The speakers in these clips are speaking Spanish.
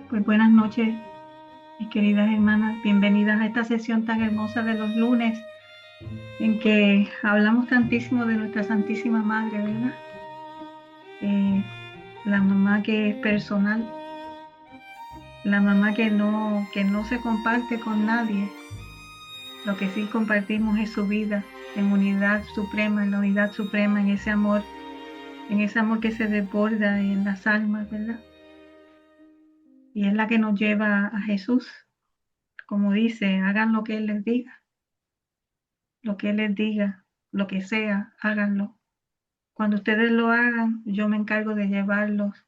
Pues buenas noches, mis queridas hermanas. Bienvenidas a esta sesión tan hermosa de los lunes en que hablamos tantísimo de nuestra Santísima Madre, ¿verdad? La mamá que es personal, la mamá que no se comparte con nadie. Lo que sí compartimos es su vida en unidad suprema, en la unidad suprema, en ese amor que se desborda en las almas, ¿verdad? Y es la que nos lleva a Jesús, como dice, hagan lo que Él les diga. Lo que Él les diga, lo que sea, háganlo. Cuando ustedes lo hagan, yo me encargo de llevarlos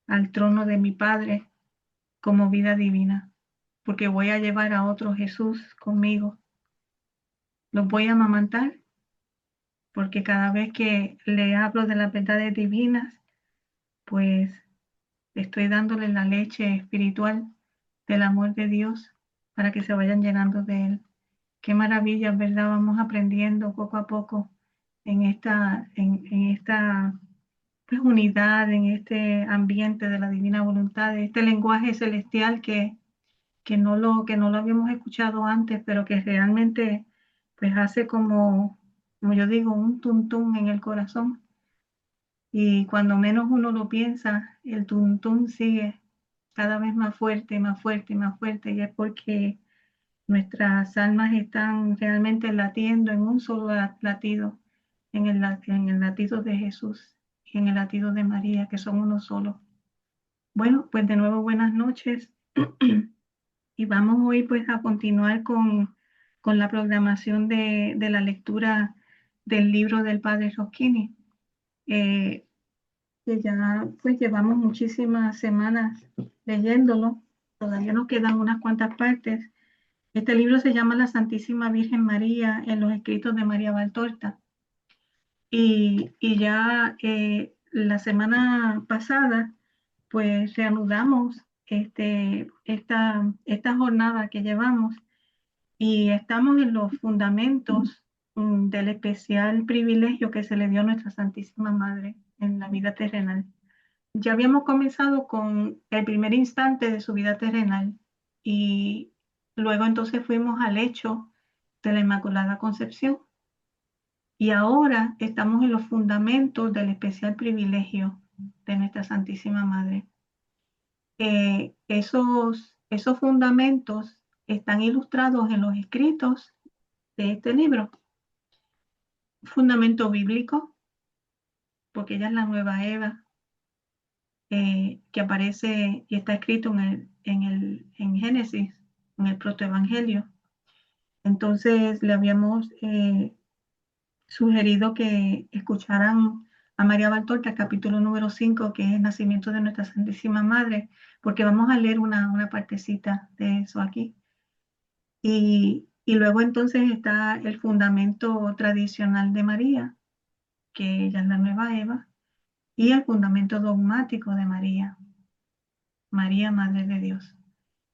al trono de mi Padre como vida divina, porque voy a llevar a otro Jesús conmigo. Los voy a amamantar, porque cada vez que le hablo de las verdades divinas, pues estoy dándole la leche espiritual del amor de Dios para que se vayan llenando de Él. Qué maravilla, ¿verdad? Vamos aprendiendo poco a poco en esta pues, unidad, en este ambiente de la divina voluntad, de este lenguaje celestial que no lo habíamos escuchado antes, pero que realmente pues hace como yo digo, un tuntún en el corazón. Y cuando menos uno lo piensa, el tuntún sigue cada vez más fuerte, más fuerte, más fuerte, y es porque nuestras almas están realmente latiendo en un solo latido, en el latido de Jesús y en el latido de María, que son uno solo. Bueno, pues de nuevo buenas noches y vamos hoy pues a continuar con la programación de la lectura del libro del Padre Rosquini, eh, que ya pues llevamos muchísimas semanas leyéndolo, todavía nos quedan unas cuantas partes. Este libro se llama La Santísima Virgen María en los escritos de María Valtorta. Y ya la semana pasada, pues reanudamos esta jornada que llevamos y estamos en los fundamentos del especial privilegio que se le dio a nuestra Santísima Madre en la vida terrenal. Ya habíamos comenzado con el primer instante de su vida terrenal y luego entonces fuimos al hecho de la Inmaculada Concepción y ahora estamos en los fundamentos del especial privilegio de nuestra Santísima Madre. Esos fundamentos están ilustrados en los escritos de este libro. Fundamento bíblico, porque ella es la nueva Eva, que aparece y está escrito en Génesis, en el protoevangelio. Entonces le habíamos sugerido que escucharan a María Valtorta, capítulo número 5, que es el nacimiento de nuestra Santísima Madre, porque vamos a leer una partecita de eso aquí. Y luego entonces está el fundamento tradicional de María, que ella es la nueva Eva, y el fundamento dogmático de María, María, Madre de Dios.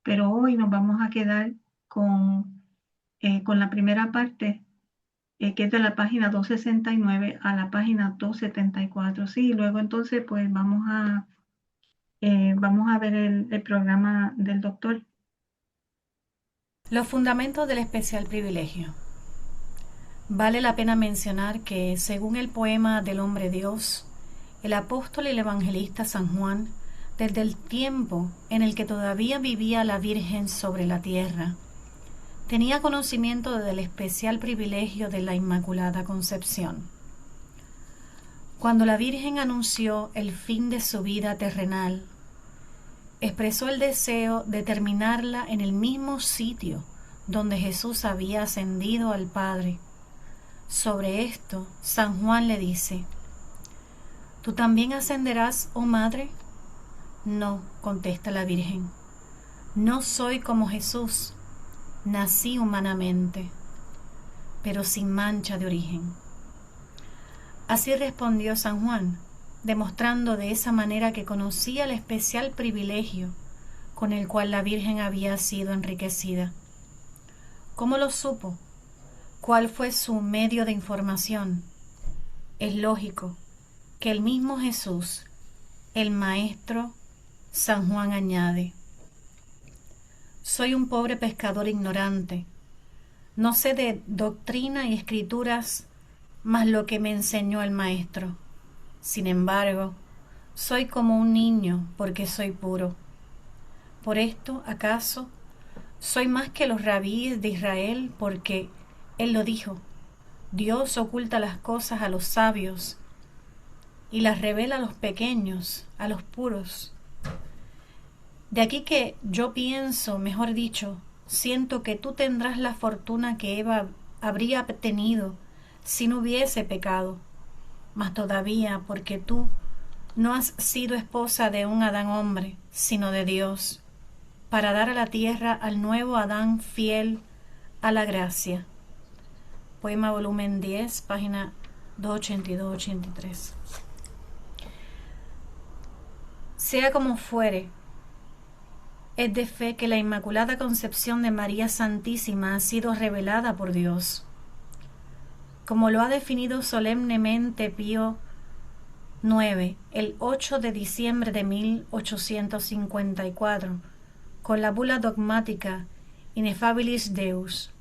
Pero hoy nos vamos a quedar con la primera parte, que es de la página 269 a la página 274. Sí, y luego entonces pues vamos a ver el programa del doctor. Los fundamentos del especial privilegio. Vale la pena mencionar que, según el poema del hombre Dios, el apóstol y el evangelista San Juan, desde el tiempo en el que todavía vivía la Virgen sobre la tierra, tenía conocimiento del especial privilegio de la Inmaculada Concepción. Cuando la Virgen anunció el fin de su vida terrenal, expresó el deseo de terminarla en el mismo sitio donde Jesús había ascendido al Padre. Sobre esto, San Juan le dice: ¿Tú también ascenderás, oh Madre? No, contesta la Virgen. No soy como Jesús, nací humanamente, pero sin mancha de origen. Así respondió San Juan, demostrando de esa manera que conocía el especial privilegio con el cual la Virgen había sido enriquecida. ¿Cómo lo supo? ¿Cuál fue su medio de información? Es lógico que el mismo Jesús, el Maestro, San Juan añade: soy un pobre pescador ignorante, no sé de doctrina y escrituras más lo que me enseñó el Maestro. Sin embargo, soy como un niño porque soy puro. Por esto, ¿acaso soy más que los rabíes de Israel? Porque él lo dijo: Dios oculta las cosas a los sabios y las revela a los pequeños, a los puros. De aquí que yo pienso, mejor dicho, siento que tú tendrás la fortuna que Eva habría tenido si no hubiese pecado. Mas todavía, porque tú no has sido esposa de un Adán hombre, sino de Dios, para dar a la tierra al nuevo Adán fiel a la gracia. Poema volumen 10, página 282-83. Sea como fuere, es de fe que la Inmaculada Concepción de María Santísima ha sido revelada por Dios, como lo ha definido solemnemente Pío IX el 8 de diciembre de 1854, con la bula dogmática Ineffabilis Deus.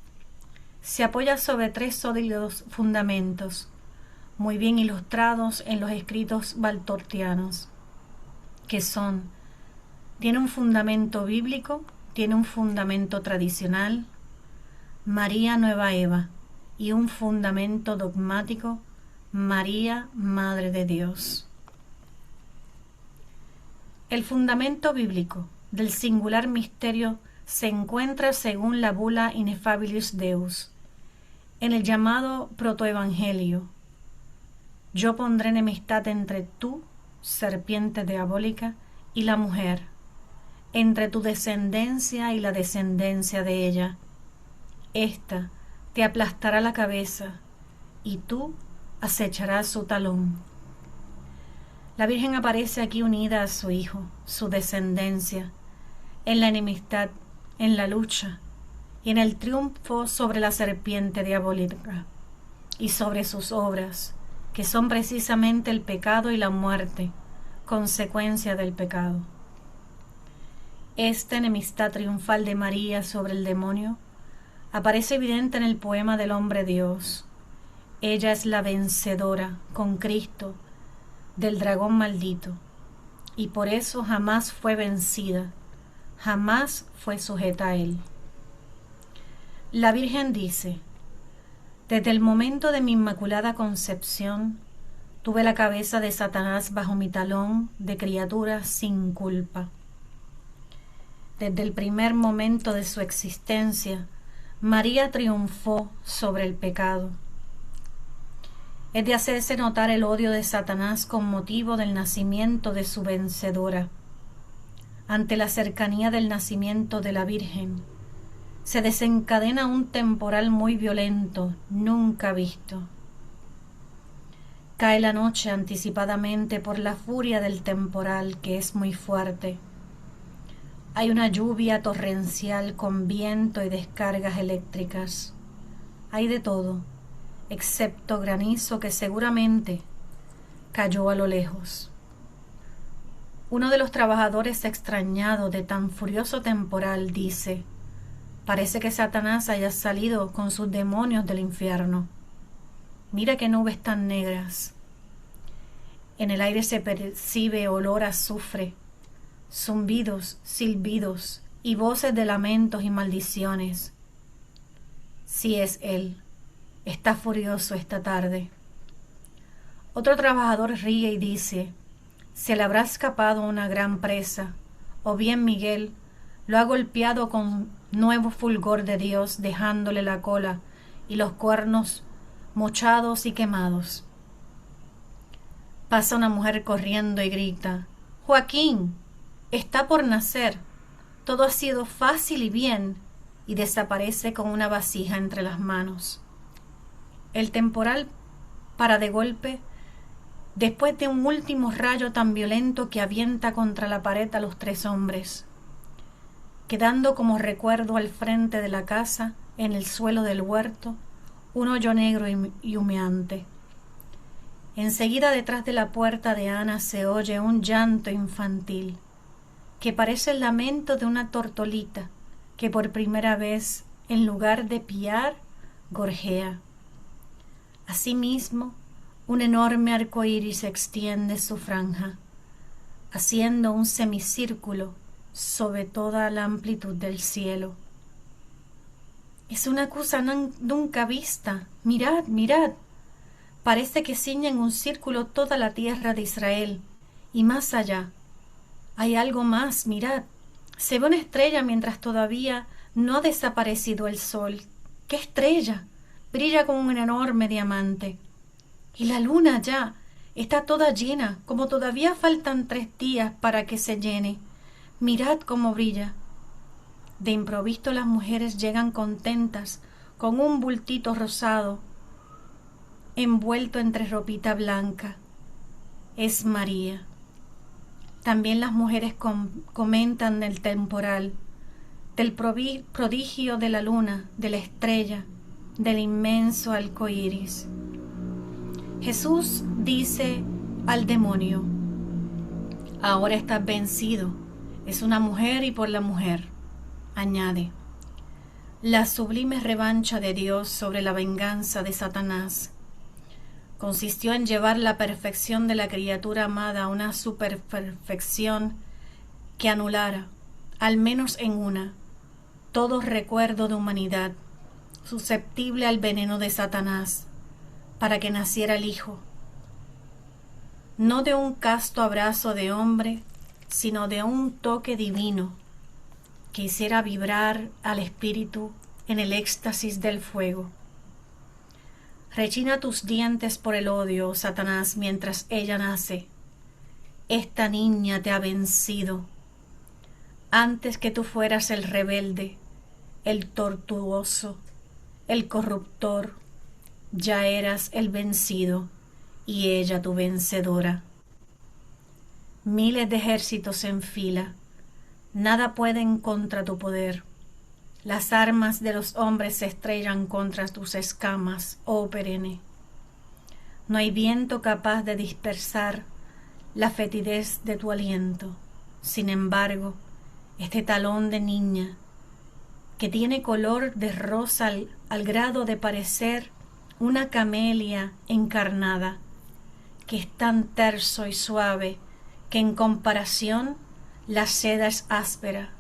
Se apoya sobre 3 sólidos fundamentos, muy bien ilustrados en los escritos valtortianos, que son: tiene un fundamento bíblico, tiene un fundamento tradicional, María Nueva Eva, y un fundamento dogmático, María, Madre de Dios. El fundamento bíblico del singular misterio se encuentra, según la bula Ineffabilis Deus, en el llamado protoevangelio: yo pondré enemistad entre tú, serpiente diabólica, y la mujer, entre tu descendencia y la descendencia de ella. Ésta te aplastará la cabeza, y tú acecharás su talón. La Virgen aparece aquí unida a su Hijo, su descendencia, en la enemistad, en la lucha y en el triunfo sobre la serpiente diabólica y sobre sus obras, que son precisamente el pecado y la muerte, consecuencia del pecado. Esta enemistad triunfal de María sobre el demonio aparece evidente en el poema del Hombre Dios. Ella es la vencedora con Cristo del dragón maldito, y por eso jamás fue vencida, jamás fue sujeta a él. La Virgen dice: desde el momento de mi inmaculada concepción, tuve la cabeza de Satanás bajo mi talón de criatura sin culpa. Desde el primer momento de su existencia, María triunfó sobre el pecado. Es de hacerse notar el odio de Satanás con motivo del nacimiento de su vencedora. Ante la cercanía del nacimiento de la Virgen, se desencadena un temporal muy violento, nunca visto. Cae la noche anticipadamente por la furia del temporal, que es muy fuerte. Hay una lluvia torrencial con viento y descargas eléctricas. Hay de todo, excepto granizo que seguramente cayó a lo lejos. Uno de los trabajadores, extrañado de tan furioso temporal, dice: parece que Satanás haya salido con sus demonios del infierno. Mira qué nubes tan negras. En el aire se percibe olor a azufre, zumbidos, silbidos y voces de lamentos y maldiciones. Sí, es él. Está furioso esta tarde. Otro trabajador ríe y dice: se le habrá escapado una gran presa, o bien Miguel lo ha golpeado con nuevo fulgor de Dios, dejándole la cola y los cuernos mochados y quemados. Pasa una mujer corriendo y grita: Joaquín, está por nacer, todo ha sido fácil y bien, y desaparece con una vasija entre las manos. El temporal para de golpe, después de un último rayo tan violento que avienta contra la pared a los 3 hombres, quedando como recuerdo al frente de la casa, en el suelo del huerto, un hoyo negro y humeante. Enseguida, detrás de la puerta de Ana, se oye un llanto infantil. que parece el lamento de una tortolita que por primera vez, en lugar de piar, gorjea. Asimismo, un enorme arco iris extiende su franja, haciendo un semicírculo sobre toda la amplitud del cielo. Es una cosa nunca vista. Mirad, mirad. Parece que ciñe en un círculo toda la tierra de Israel. Y más allá. Hay algo más, mirad. Se ve una estrella mientras todavía no ha desaparecido el sol. ¡Qué estrella! Brilla como un enorme diamante. Y la luna ya está toda llena, como todavía faltan 3 días para que se llene. Mirad cómo brilla. De improviso las mujeres llegan contentas con un bultito rosado envuelto entre ropita blanca. Es María. También las mujeres comentan del temporal, del prodigio de la luna, de la estrella, del inmenso arco iris. Jesús dice al demonio: ahora estás vencido, es una mujer y por la mujer. Añade: la sublime revancha de Dios sobre la venganza de Satanás consistió en llevar la perfección de la criatura amada a una superperfección que anulara, al menos en una, todo recuerdo de humanidad susceptible al veneno de Satanás, para que naciera el Hijo, no de un casto abrazo de hombre, sino de un toque divino que hiciera vibrar al espíritu en el éxtasis del fuego. Rechina tus dientes por el odio, Satanás, mientras ella nace. Esta niña te ha vencido. Antes que tú fueras el rebelde, el tortuoso, el corruptor, ya eras el vencido y ella tu vencedora. Miles de ejércitos en fila, nada pueden contra tu poder. Las armas de los hombres se estrellan contra tus escamas, oh perenne. No hay viento capaz de dispersar la fetidez de tu aliento. Sin embargo, este talón de niña, que tiene color de rosa al grado de parecer una camelia encarnada, que es tan terso y suave que en comparación la seda es áspera,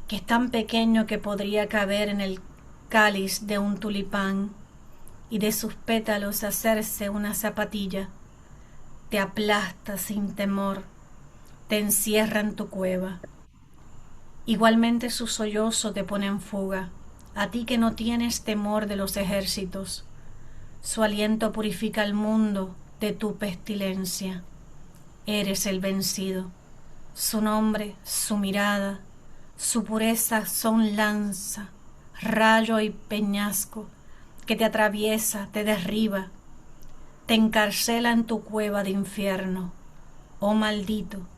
que es tan pequeño que podría caber en el cáliz de un tulipán y de sus pétalos hacerse una zapatilla, te aplasta sin temor, te encierra en tu cueva. Igualmente su sollozo te pone en fuga, a ti que no tienes temor de los ejércitos. Su aliento purifica el mundo de tu pestilencia. Eres el vencido. Su nombre, su mirada, su pureza son lanza, rayo y peñasco que te atraviesa, te derriba, te encarcela en tu cueva de infierno. Oh maldito,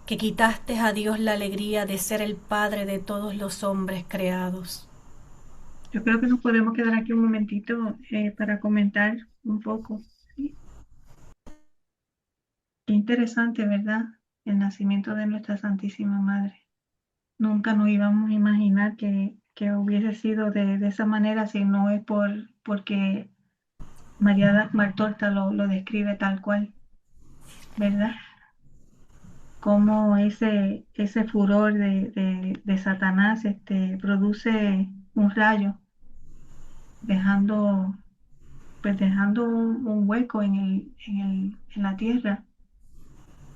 que quitaste a Dios la alegría de ser el Padre de todos los hombres creados. Yo creo que nos podemos quedar aquí un momentito para comentar un poco. ¿Sí? Qué interesante, ¿verdad? El nacimiento de nuestra Santísima Madre. Nunca nos íbamos a imaginar que hubiese sido de esa manera, si no es porque María Martorta lo describe tal cual, ¿verdad? Cómo ese furor de Satanás produce un rayo, dejando, dejando un hueco en la tierra,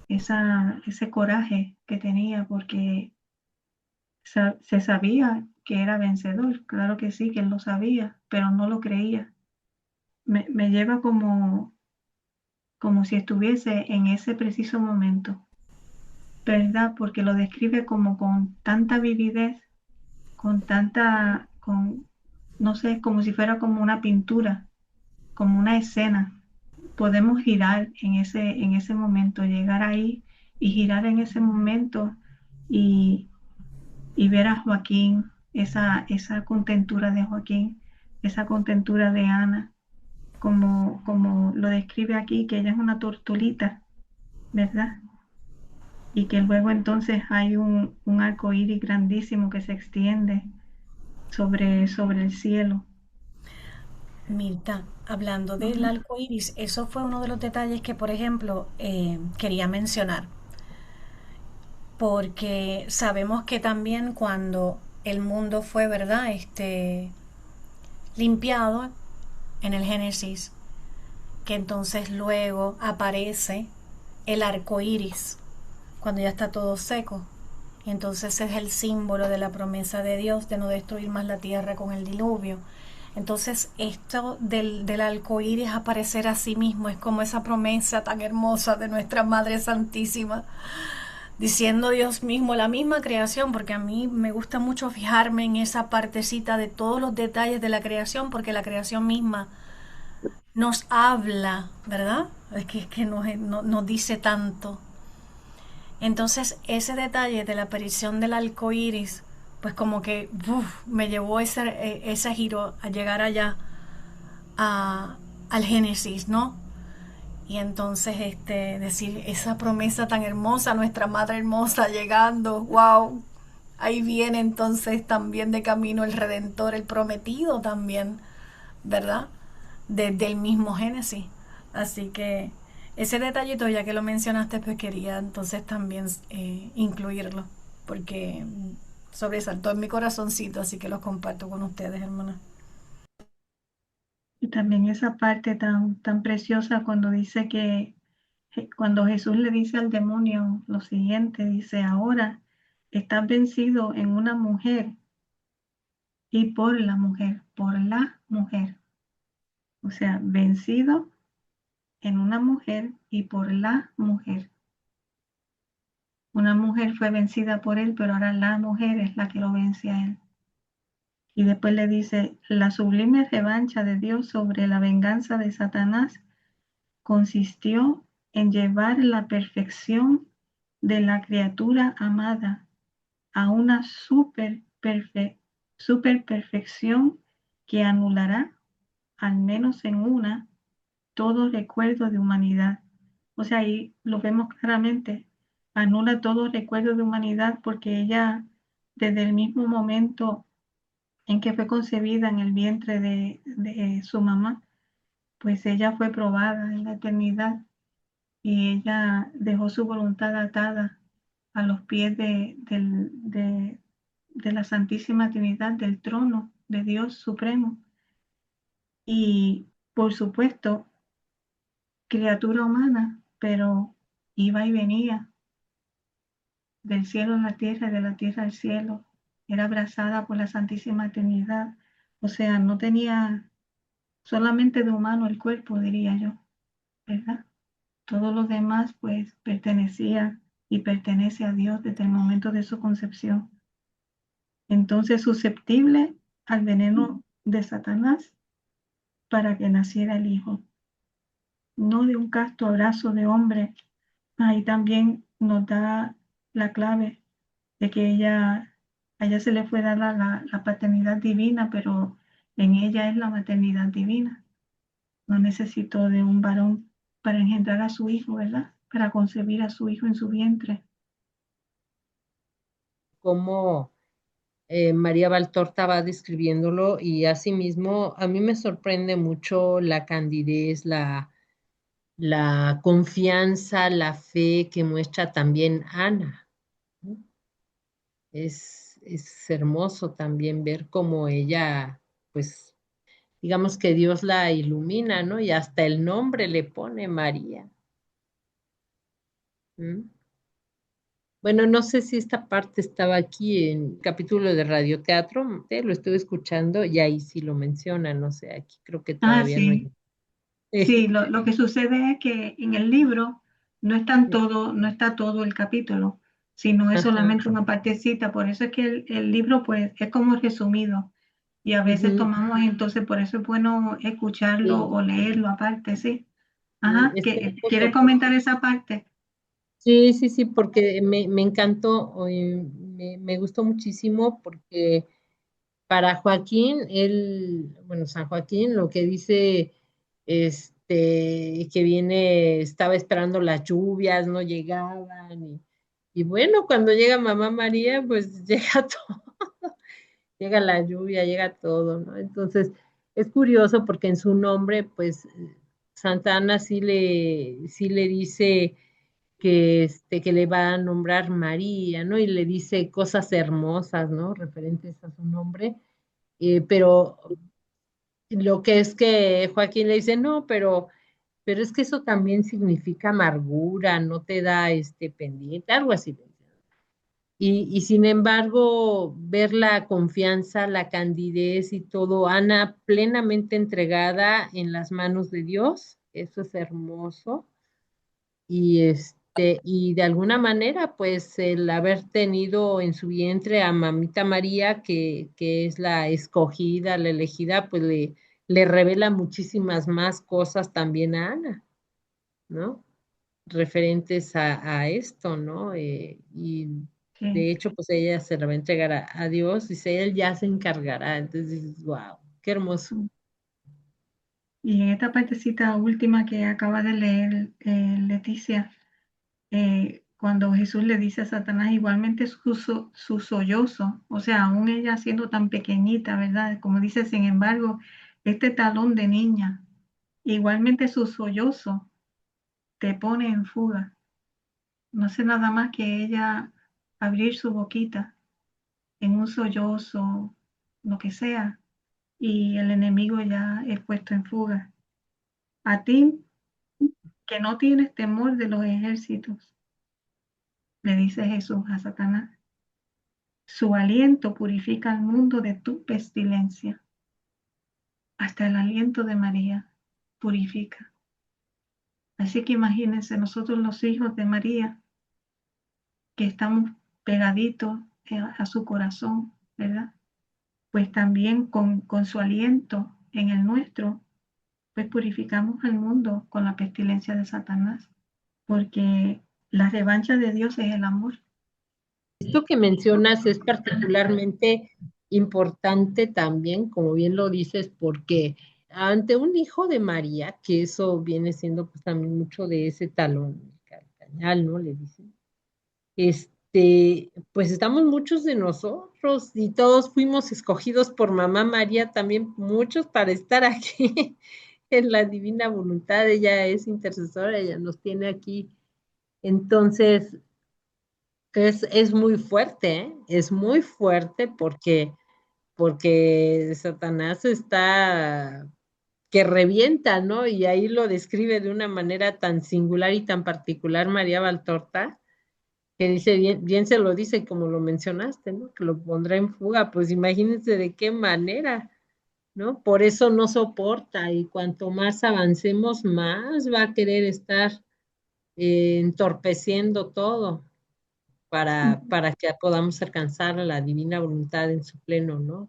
ese coraje que tenía, porque se sabía que era vencedor, claro que sí, que él lo sabía, pero no lo creía. Me lleva como si estuviese en ese preciso momento, ¿verdad? Porque lo describe como con tanta vividez, no sé, como si fuera como una pintura, como una escena. Podemos girar en ese momento, llegar ahí y girar en ese momento y, y ver a Joaquín, esa contentura de Joaquín, esa contentura de Ana, como lo describe aquí, que ella es una tortulita, ¿verdad? y que luego entonces hay un arco iris grandísimo que se extiende sobre el cielo. Mirta, hablando del Ujú. arco iris, eso fue uno de los detalles que, por ejemplo, quería mencionar, porque sabemos que también cuando el mundo fue, ¿verdad? Limpiado en el Génesis, que entonces luego aparece el arco iris cuando ya está todo seco. Y entonces es el símbolo de la promesa de Dios de no destruir más la tierra con el diluvio. Entonces esto del arco iris aparecer a sí mismo es como esa promesa tan hermosa de nuestra Madre Santísima, diciendo Dios mismo, la misma creación, porque a mí me gusta mucho fijarme en esa partecita de todos los detalles de la creación, porque la creación misma nos habla, ¿verdad? Es que nos dice tanto. Entonces, ese detalle de la aparición del arco iris, pues como que me llevó ese giro a llegar allá a, al Génesis, ¿no? Y entonces decir esa promesa tan hermosa, nuestra madre hermosa llegando, wow. Ahí viene entonces también de camino el Redentor, el prometido también, ¿verdad? Desde el mismo Génesis. Así que ese detallito, ya que lo mencionaste, pues quería entonces también incluirlo, porque sobresaltó en mi corazoncito, así que los comparto con ustedes, hermana. Y también esa parte tan preciosa cuando dice cuando Jesús le dice al demonio lo siguiente, dice, ahora estás vencido en una mujer y por la mujer. O sea, vencido en una mujer y por la mujer. Una mujer fue vencida por él, pero ahora la mujer es la que lo vence a él. Y después le dice, la sublime revancha de Dios sobre la venganza de Satanás consistió en llevar la perfección de la criatura amada a una super perfección que anulará, al menos en una, todo recuerdo de humanidad. O sea, ahí lo vemos claramente, anula todo recuerdo de humanidad porque ella, desde el mismo momento en que fue concebida en el vientre de su mamá, pues ella fue probada en la eternidad y ella dejó su voluntad atada a los pies de la Santísima Trinidad, del trono de Dios Supremo. Y por supuesto, criatura humana, pero iba y venía del cielo a la tierra y de la tierra al cielo. Era abrazada por la Santísima Trinidad. O sea, no tenía solamente de humano el cuerpo, diría yo, ¿verdad? Todos los demás, pues, pertenecía y pertenece a Dios desde el momento de su concepción. Entonces, susceptible al veneno de Satanás para que naciera el Hijo, no de un casto abrazo de hombre. Ahí también nos da la clave de que a ella se le fue dada la paternidad divina, pero en ella es la maternidad divina. No necesitó de un varón para engendrar a su hijo, ¿verdad? Para concebir a su hijo en su vientre. Como María Valtorta va describiéndolo y asimismo a mí me sorprende mucho la candidez, la confianza, la fe que muestra también Ana, ¿no? Es hermoso también ver cómo ella, pues, digamos que Dios la ilumina, ¿no? Y hasta el nombre le pone María. ¿Mm? Bueno, no sé si esta parte estaba aquí en el capítulo de radioteatro, lo estuve escuchando y ahí sí lo menciona, no sé, aquí creo que Ah, todavía no sí. hay. Sí, lo que sucede es que en el libro no está todo el capítulo, sino es Ajá, solamente una partecita. Por eso es que el libro, pues, es como resumido. Y a veces ujú, tomamos, entonces, por eso es bueno escucharlo sí, o leerlo aparte, sí. Ajá, está ¿quieres hermoso. comentar esa parte? Sí, sí, sí, porque me encantó, me gustó muchísimo porque para Joaquín, él, bueno, San Joaquín, lo que dice, que viene, estaba esperando las lluvias, no llegaban, Y bueno, cuando llega Mamá María, pues llega todo, llega la lluvia, llega todo, ¿no? Entonces, es curioso porque en su nombre, pues, Santa Ana sí le dice que le va a nombrar María, ¿no? Y le dice cosas hermosas, ¿no? Referentes a su nombre. Pero lo que es que Joaquín le dice, no, pero es que eso también significa amargura, no te da este pendiente, algo así. Y sin embargo, ver la confianza, la candidez y todo, Ana plenamente entregada en las manos de Dios, eso es hermoso. Y de alguna manera, pues el haber tenido en su vientre a Mamita María, que es la escogida, la elegida, pues le revela muchísimas más cosas también a Ana, ¿no? Referentes a esto, ¿no? Y Sí. de hecho, pues ella se la va a entregar a Dios, dice, él ya se encargará. Entonces dices, wow, qué hermoso. Y en esta partecita última que acaba de leer Leticia, cuando Jesús le dice a Satanás, igualmente su sollozo, o sea, aún ella siendo tan pequeñita, ¿verdad? Como dice, sin embargo, este talón de niña, igualmente su sollozo te pone en fuga. No hace nada más que ella abrir su boquita en un sollozo, lo que sea, y el enemigo ya es puesto en fuga. A ti, que no tienes temor de los ejércitos, le dice Jesús a Satanás. Su aliento purifica al mundo de tu pestilencia. Hasta el aliento de María purifica. Así que imagínense nosotros los hijos de María, que estamos pegaditos a su corazón, ¿verdad? Pues también con su aliento en el nuestro, pues purificamos al mundo con la pestilencia de Satanás, porque la revancha de Dios es el amor. Esto que mencionas es particularmente importante también, como bien lo dices, porque ante un hijo de María, que eso viene siendo pues también mucho de ese talón, cañal, ¿no? Le dicen. Pues estamos muchos de nosotros y todos fuimos escogidos por Mamá María, también muchos para estar aquí en la divina voluntad. Ella es intercesora, ella nos tiene aquí. Entonces, es muy fuerte, ¿eh? Es muy fuerte porque Satanás está que revienta, ¿no? Y ahí lo describe de una manera tan singular y tan particular María Valtorta, que dice, bien, bien se lo dice como lo mencionaste, ¿no? Que lo pondrá en fuga, pues imagínense de qué manera, ¿no? Por eso no soporta y cuanto más avancemos, más va a querer estar entorpeciendo todo para que podamos alcanzar la divina voluntad en su pleno, ¿no?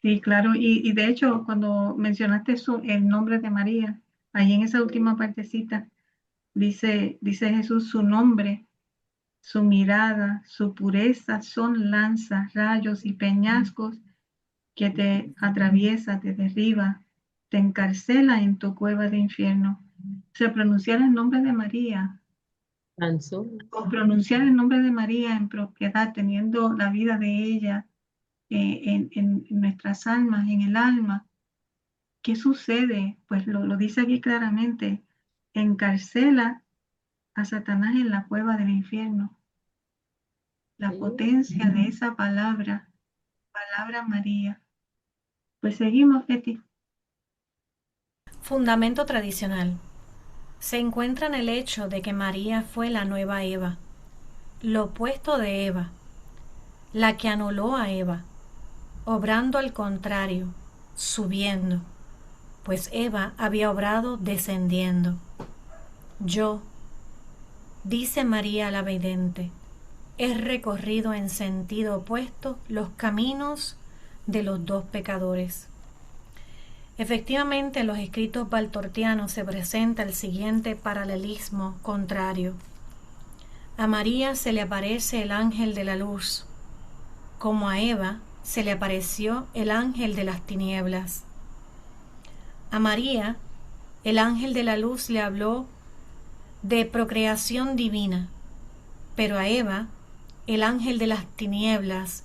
Sí, claro, y de hecho, cuando mencionaste el nombre de María, ahí en esa última partecita, dice Jesús, su nombre, su mirada, su pureza son lanzas, rayos y peñascos que te atraviesa, te derriba, te encarcela en tu cueva de infierno. O sea, pronunciar el nombre de María, Alcanzó. o pronunciar el nombre de María en propiedad, teniendo la vida de ella en nuestras almas, en el alma. ¿Qué sucede? Pues lo dice aquí claramente, encarcela a Satanás en la cueva del infierno. La Sí. potencia de esa palabra, palabra María. Pues seguimos, Betty. Fundamento tradicional. Se encuentra en el hecho de que María fue la nueva Eva, lo opuesto de Eva, la que anuló a Eva, obrando al contrario, subiendo, pues Eva había obrado descendiendo. Yo, dice María la vidente, he recorrido en sentido opuesto los caminos de los dos pecadores. Efectivamente, en los escritos valtortianos se presenta el siguiente paralelismo contrario. A María se le aparece el ángel de la luz, como a Eva se le apareció el ángel de las tinieblas. A María, el ángel de la luz le habló de procreación divina, Pero a Eva, el ángel de las tinieblas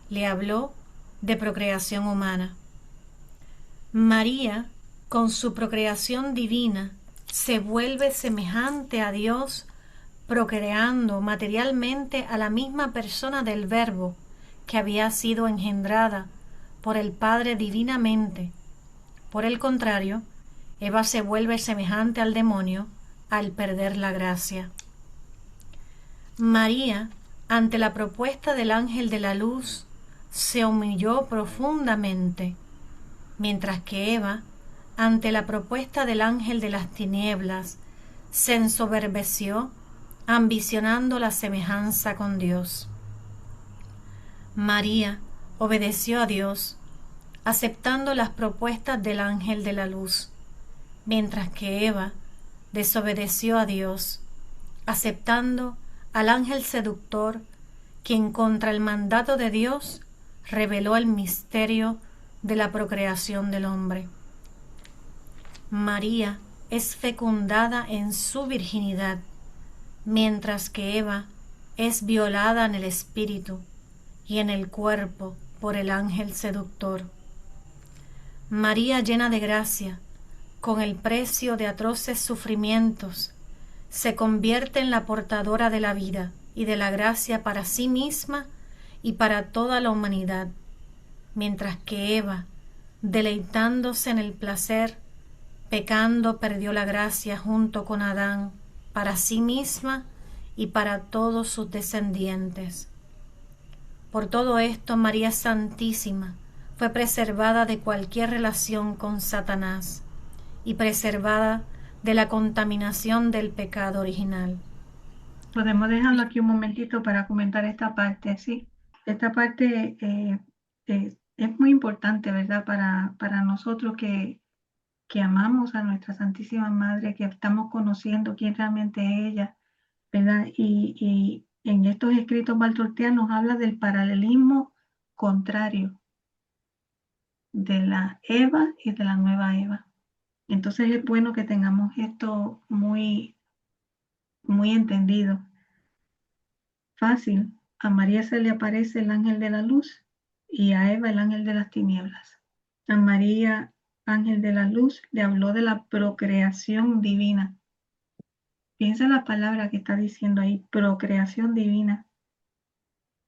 le habló de procreación humana. María, con su procreación divina, se vuelve semejante a Dios, procreando materialmente a la misma persona del Verbo que había sido engendrada por el Padre divinamente. Por el contrario, Eva se vuelve semejante al demonio al perder la gracia. María, ante la propuesta del ángel de la luz, se humilló profundamente, mientras que Eva, ante la propuesta del ángel de las tinieblas, se ensoberbeció, ambicionando la semejanza con Dios. María obedeció a Dios, aceptando las propuestas del ángel de la luz, mientras que Eva desobedeció a Dios, aceptando al ángel seductor, quien contra el mandato de Dios reveló el misterio de la procreación del hombre. María es fecundada en su virginidad, mientras que Eva es violada en el espíritu y en el cuerpo por el ángel seductor. María, llena de gracia, con el precio de atroces sufrimientos, se convierte en la portadora de la vida y de la gracia para sí misma y para toda la humanidad, mientras que Eva, deleitándose en el placer, pecando, perdió la gracia junto con Adán para sí misma y para todos sus descendientes. Por todo esto, María Santísima fue preservada de cualquier relación con Satanás y preservada de la contaminación del pecado original. Podemos dejarlo aquí un momentito para comentar esta parte, ¿sí? Esta parte es muy importante, ¿verdad? Para nosotros que amamos a nuestra Santísima Madre, que estamos conociendo quién realmente es ella, ¿verdad? Y en estos escritos baltortianos habla del paralelismo contrario de la Eva y de la nueva Eva. Entonces es bueno que tengamos esto muy, muy entendido. Fácil. A María se le aparece el ángel de la luz y a Eva el ángel de las tinieblas. A María, ángel de la luz, le habló de la procreación divina. Piensa la palabra que está diciendo ahí, procreación divina.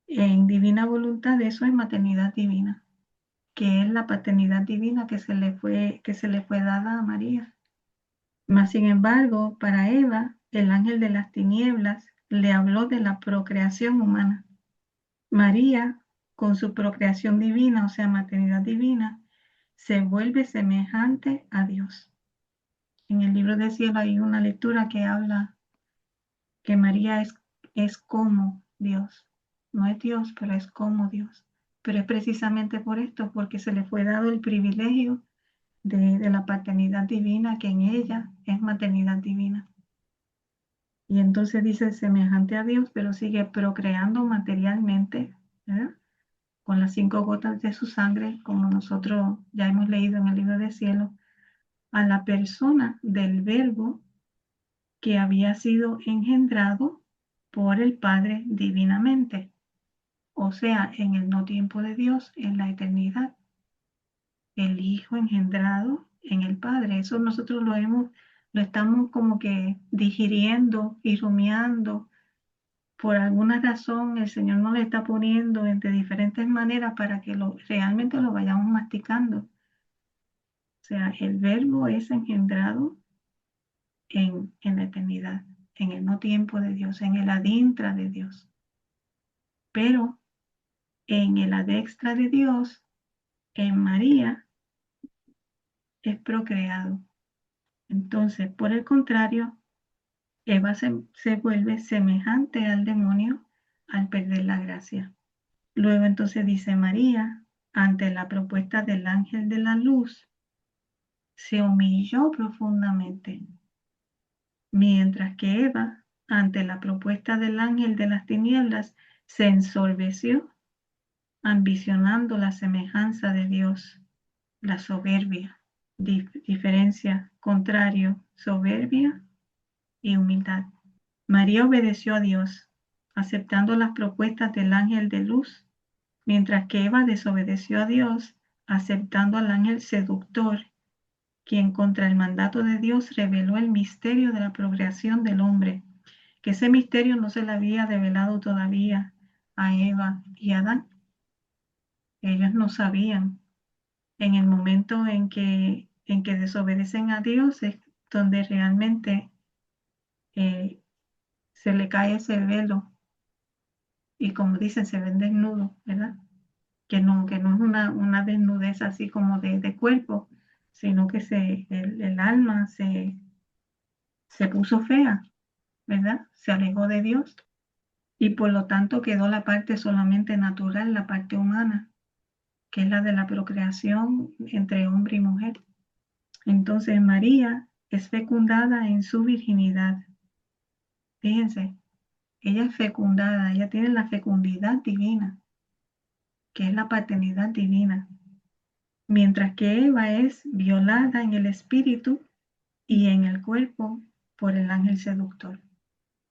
En divina voluntad, eso es maternidad divina, que es la paternidad divina que se le fue dada a María. Mas, sin embargo, para Eva, el ángel de las tinieblas le habló de la procreación humana. María, con su procreación divina, o sea, maternidad divina, se vuelve semejante a Dios. En el libro del cielo hay una lectura que habla que María es como Dios. No es Dios, pero es como Dios. Pero es precisamente por esto, porque se le fue dado el privilegio de la paternidad divina, que en ella es maternidad divina. Y entonces dice semejante a Dios, pero sigue procreando materialmente, ¿verdad? Con las 5 gotas de su sangre, como nosotros ya hemos leído en el libro del cielo, a la persona del Verbo que había sido engendrado por el Padre divinamente, o sea, en el no tiempo de Dios, en la eternidad, el Hijo engendrado en el Padre. Eso nosotros lo estamos como que digiriendo y rumiando. Por alguna razón el Señor nos lo está poniendo de diferentes maneras para que realmente lo vayamos masticando. O sea, el Verbo es engendrado en la eternidad, en el no tiempo de Dios, en el adintra de Dios. Pero en el adextra de Dios, en María, es procreado. Entonces, por el contrario, Eva se vuelve semejante al demonio al perder la gracia. Luego entonces dice María, ante la propuesta del ángel de la luz, se humilló profundamente, mientras que Eva, ante la propuesta del ángel de las tinieblas, se ensorbeció, ambicionando la semejanza de Dios, la soberbia. Diferencia, contrario, soberbia y humildad. María obedeció a Dios, aceptando las propuestas del ángel de luz, mientras que Eva desobedeció a Dios, aceptando al ángel seductor, quien contra el mandato de Dios reveló el misterio de la procreación del hombre, que ese misterio no se le había revelado todavía a Eva y a Adán. Ellos no sabían. En el momento en que desobedecen a Dios es donde realmente eh, se le cae ese velo y, como dicen, se ven desnudos, ¿verdad? Que no es una desnudez así como de cuerpo, sino que el alma se puso fea, ¿verdad? Se alejó de Dios y por lo tanto quedó la parte solamente natural, la parte humana, que es la de la procreación entre hombre y mujer. Entonces María es fecundada en su virginidad. Fíjense, ella es fecundada, ella tiene la fecundidad divina, que es la paternidad divina, mientras que Eva es violada en el espíritu y en el cuerpo por el ángel seductor.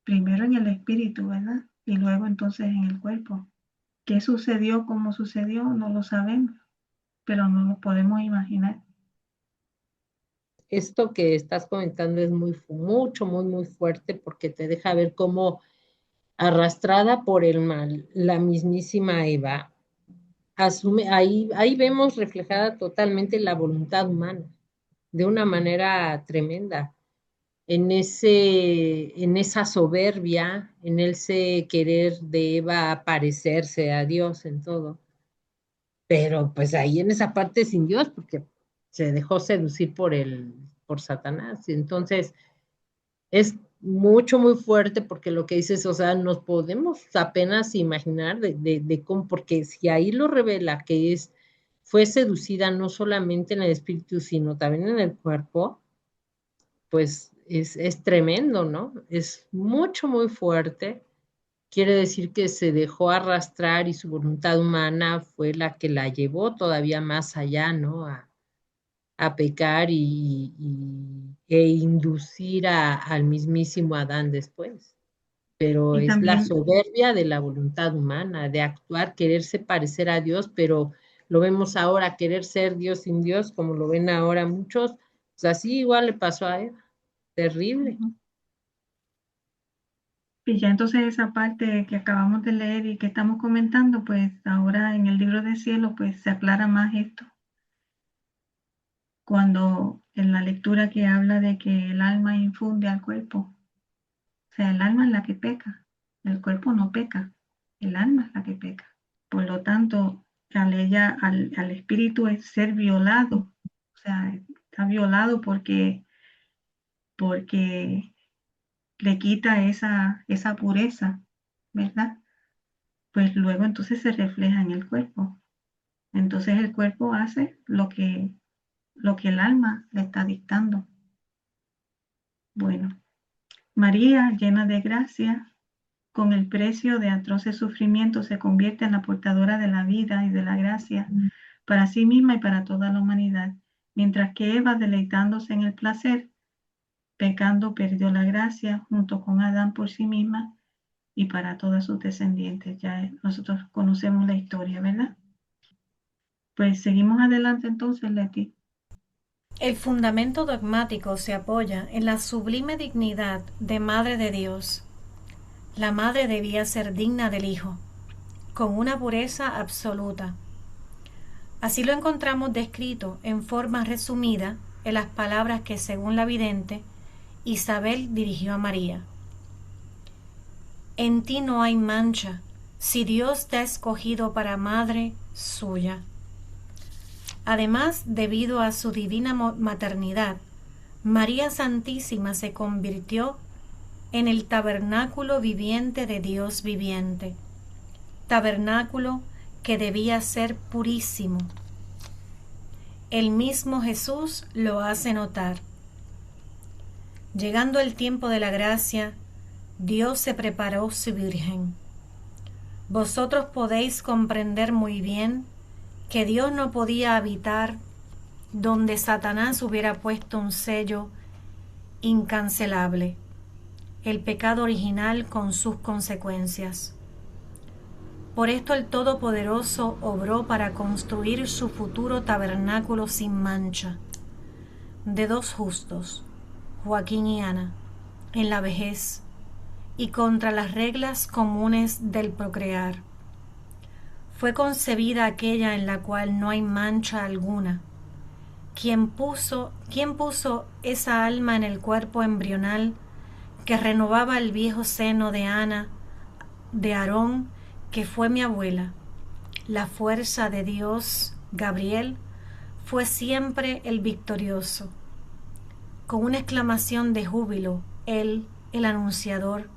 Primero en el espíritu, ¿verdad? Y luego entonces en el cuerpo. ¿Qué sucedió? ¿Cómo sucedió? No lo sabemos, pero no lo podemos imaginar. Esto que estás comentando es mucho, muy fuerte porque te deja ver cómo arrastrada por el mal, la mismísima Eva asume, ahí vemos reflejada totalmente la voluntad humana, de una manera tremenda, en esa soberbia, en ese querer de Eva parecerse a Dios en todo. Pero pues ahí en esa parte sin Dios, porque se dejó seducir por Satanás. Entonces, es muy fuerte porque lo que dices, o sea, nos podemos apenas imaginar de cómo, porque si ahí lo revela que fue seducida no solamente en el espíritu, sino también en el cuerpo, pues es tremendo, ¿no? Es muy fuerte. Quiere decir que se dejó arrastrar y su voluntad humana fue la que la llevó todavía más allá, ¿no? A pecar e inducir al mismísimo Adán después. Pero Y es la también, soberbia de la voluntad humana, de actuar, quererse parecer a Dios, pero lo vemos ahora, querer ser Dios sin Dios, como lo ven ahora muchos, pues así igual le pasó a Eva. Terrible. y ya entonces esa parte que acabamos de leer y que estamos comentando, pues ahora en el libro de cielo, pues se aclara más esto. Cuando en la lectura que habla de que el alma infunde al cuerpo, o sea, el alma es la que peca, el cuerpo no peca, el alma es la que peca. Por lo tanto, al espíritu es ser violado, o sea, está violado porque le quita esa pureza, ¿verdad? Pues luego entonces se refleja en el cuerpo. Entonces el cuerpo hace lo que el alma le está dictando. Bueno, María, llena de gracia, con el precio de atroces sufrimientos, se convierte en la portadora de la vida y de la gracia para sí misma y para toda la humanidad, mientras que Eva, deleitándose en el placer, pecando, perdió la gracia junto con Adán por sí misma y para todos sus descendientes. Ya nosotros conocemos la historia, ¿verdad? Pues seguimos adelante entonces, Leti. El fundamento dogmático se apoya en la sublime dignidad de Madre de Dios. La Madre debía ser digna del Hijo, con una pureza absoluta. Así lo encontramos descrito en forma resumida en las palabras que, según la vidente, Isabel dirigió a María. En ti no hay mancha, si Dios te ha escogido para madre suya. Además, debido a su divina maternidad, María Santísima se convirtió en el tabernáculo viviente de Dios viviente, tabernáculo que debía ser purísimo. El mismo Jesús lo hace notar. Llegando el tiempo de la gracia, Dios se preparó su Virgen. Vosotros podéis comprender muy bien que Dios no podía habitar donde Satanás hubiera puesto un sello incancelable. el pecado original con sus consecuencias. Por esto el Todopoderoso obró para construir su futuro tabernáculo sin mancha, de dos justos, Joaquín y Ana, en la vejez, y contra las reglas comunes del procrear. Fue concebida aquella en la cual no hay mancha alguna. ¿Quién puso esa alma en el cuerpo embrional que renovaba el viejo seno de Ana, de Aarón, que fue mi abuela? La fuerza de Dios, Gabriel, fue siempre el victorioso. Con una exclamación de júbilo, él, el anunciador,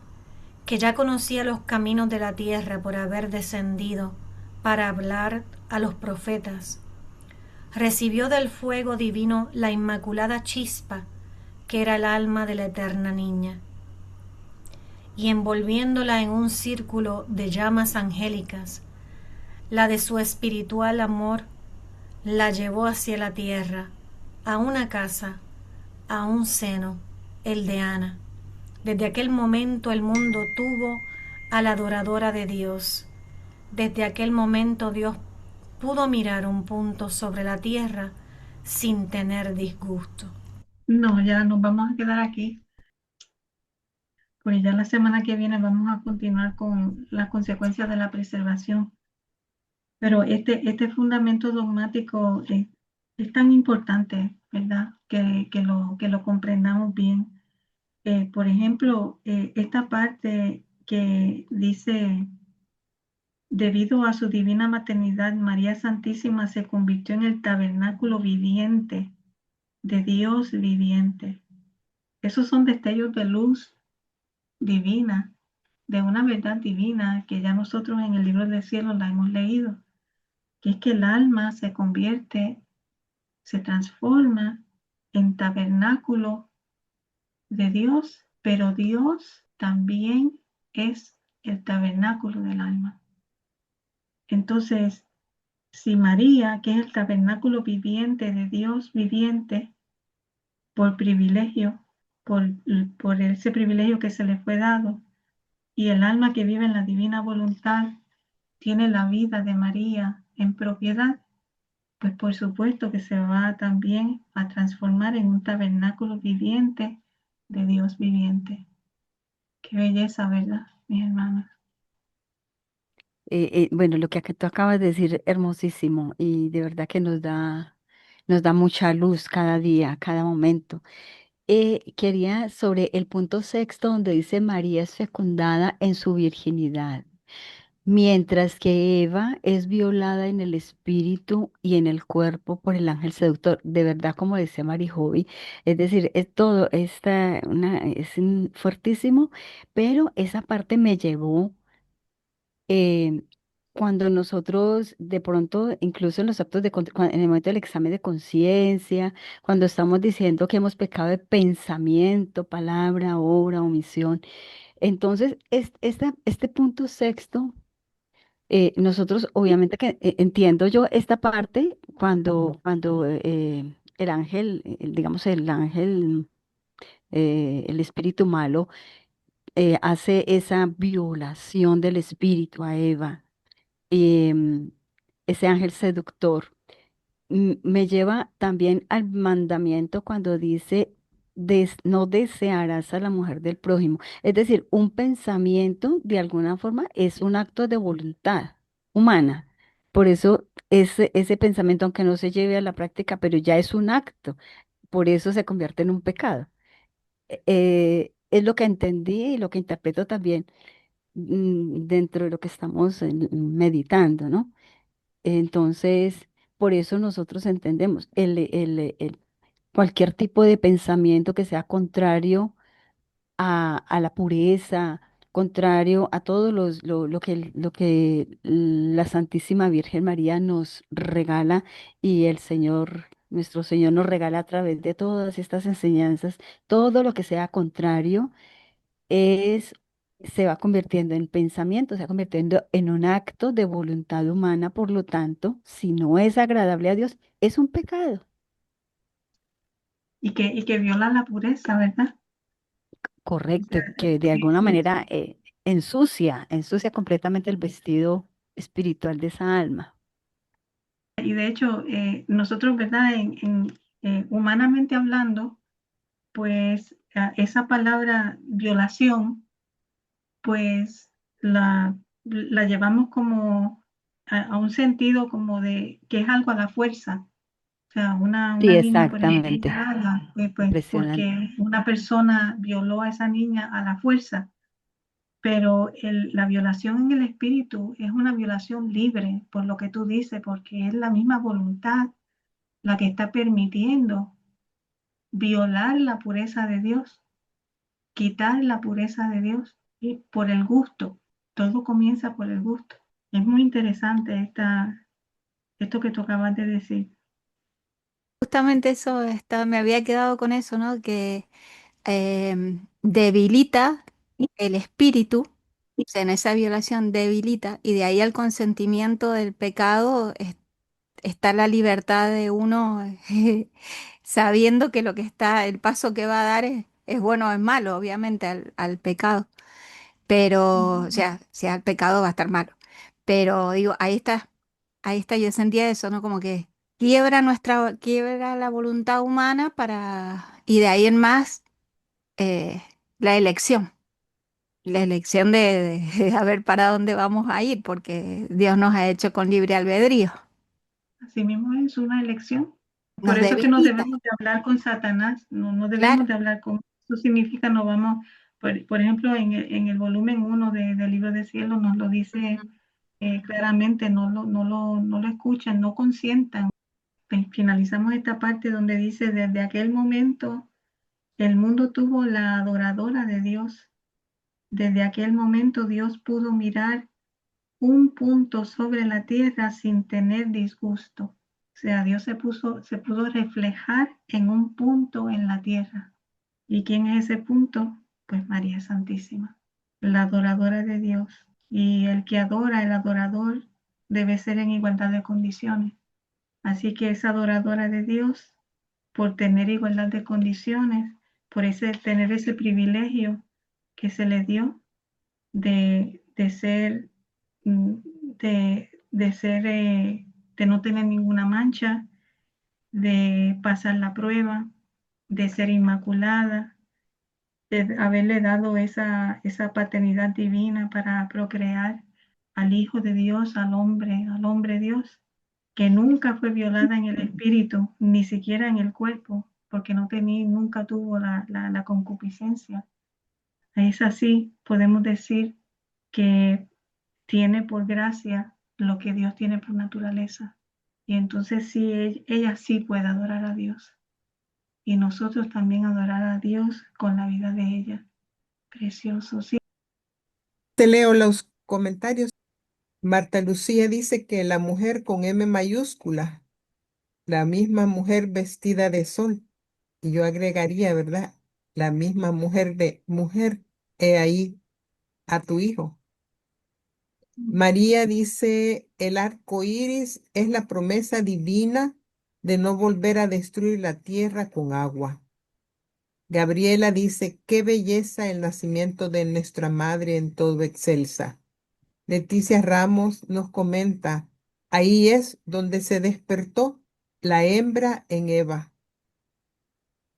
que ya conocía los caminos de la tierra por haber descendido para hablar a los profetas, recibió del fuego divino la inmaculada chispa que era el alma de la eterna niña, y envolviéndola en un círculo de llamas angélicas, la de su espiritual amor, la llevó hacia la tierra, a una casa, a un seno, el de Ana. Desde aquel momento el mundo tuvo a la adoradora de Dios. Desde aquel momento Dios pudo mirar un punto sobre la tierra sin tener disgusto. No, ya nos vamos a quedar aquí, pues ya la semana que viene vamos a continuar con las consecuencias de la preservación. Pero este fundamento dogmático es tan importante, ¿verdad? Que lo comprendamos bien. Por ejemplo, esta parte que dice, debido a su divina maternidad, María Santísima se convirtió en el tabernáculo viviente de Dios viviente. Esos son destellos de luz divina, de una verdad divina que ya nosotros en el libro del cielo la hemos leído, que es que el alma se convierte, se transforma en tabernáculo de Dios, pero Dios también es el tabernáculo del alma. Entonces, si María, que es el tabernáculo viviente de Dios viviente, por privilegio, por, por ese privilegio que se le fue dado, y el alma que vive en la divina voluntad tiene la vida de María en propiedad, pues por supuesto que se va también a transformar en un tabernáculo viviente de Dios viviente. Qué belleza, ¿verdad, mis hermanos? Bueno, lo que tú acabas de decir, hermosísimo, y de verdad que nos da mucha luz cada día, cada momento. Quería sobre el punto sexto donde dice María es fecundada en su virginidad, mientras que Eva es violada en el espíritu y en el cuerpo por el ángel seductor. De verdad, como decía Marijovi, es decir, es todo, fuertísimo, pero esa parte me llevó eh, cuando nosotros de pronto, incluso en los actos en el momento del examen de conciencia, cuando estamos diciendo que hemos pecado de pensamiento, palabra, obra, omisión, entonces este punto sexto, nosotros obviamente que entiendo yo esta parte cuando el ángel, digamos el ángel, el espíritu malo, hace esa violación del espíritu a Eva, em, ese ángel seductor. Me lleva también al mandamiento cuando dice, no desearás a la mujer del prójimo". Es decir, un pensamiento de alguna forma es un acto de voluntad humana. Por eso ese pensamiento, aunque no se lleve a la práctica, pero ya es un acto, por eso se convierte en un pecado. Es lo que entendí y lo que interpreto también dentro de lo que estamos meditando, ¿no? Entonces, por eso nosotros entendemos cualquier tipo de pensamiento que sea contrario a la pureza, contrario a todo lo que la Santísima Virgen María nos regala y el Señor, nuestro Señor nos regala a través de todas estas enseñanzas, todo lo que sea contrario es, se va convirtiendo en pensamiento, se va convirtiendo en un acto de voluntad humana, por lo tanto, si no es agradable a Dios, es un pecado. Y que viola la pureza, ¿verdad? O correcto, sea, que de alguna y, manera ensucia completamente el vestido espiritual de esa alma. y de hecho, nosotros, ¿verdad? Humanamente hablando, pues esa palabra violación, pues la llevamos como a un sentido como de que es algo a la fuerza. O sea, Sí, una niña, por ejemplo, exactamente. pues Impresionante. porque una persona violó a esa niña a la fuerza, pero la violación en el espíritu es una violación libre, por lo que tú dices, porque es la misma voluntad la que está permitiendo violar la pureza de Dios, quitar la pureza de Dios, y por el gusto. Todo comienza por el gusto. Es muy interesante esto que tú acabas de decir. Justamente eso me había quedado con eso, ¿no? Que debilita el espíritu, o sea, en esa violación debilita, y de ahí al consentimiento del pecado está la libertad de uno sabiendo que lo que está, el paso que va a dar es bueno o es malo, obviamente, al pecado. Pero, o sea, si al pecado va a estar malo. Pero digo, ahí está, yo sentía eso, ¿no? Como que quiebra la voluntad humana y de ahí en más, eh, la elección. La elección de a ver para dónde vamos a ir, porque Dios nos ha hecho con libre albedrío. Así mismo es una elección. Por Nos eso es que no debilita, debemos de hablar con Satanás, no claro. debemos de hablar con. Eso significa no vamos, por ejemplo, en el volumen uno del libro de cielo nos lo dice claramente, no lo escuchan, no consientan. Finalizamos esta parte donde dice, desde aquel momento el mundo tuvo la adoradora de Dios. Desde aquel momento Dios pudo mirar un punto sobre la tierra sin tener disgusto. O sea, Dios se pudo reflejar en un punto en la tierra. ¿Y quién es ese punto? Pues María Santísima, la adoradora de Dios. Y el que adora, el adorador, debe ser en igualdad de condiciones. Así que esa adoradora de Dios, por tener igualdad de condiciones, por tener ese privilegio que se le dio de ser, mm, de ser, de no tener ninguna mancha, de pasar la prueba, de ser inmaculada, de haberle dado esa paternidad divina para procrear al Hijo de Dios, al hombre Dios, que nunca fue violada en el espíritu, ni siquiera en el cuerpo, porque nunca tuvo la concupiscencia. Es así, podemos decir que tiene por gracia lo que Dios tiene por naturaleza. Y entonces sí, ella sí puede adorar a Dios. Y nosotros también adorar a Dios con la vida de ella. Precioso, sí. Te leo los comentarios. Marta Lucía dice que la mujer con M mayúscula, la misma mujer vestida de sol. Y yo agregaría, ¿verdad? La misma mujer de mujer, he ahí a tu hijo. María dice, el arco iris es la promesa divina de no volver a destruir la tierra con agua. Gabriela dice, qué belleza el nacimiento de nuestra madre en todo excelsa. Leticia Ramos nos comenta, ahí es donde se despertó la hembra en Eva.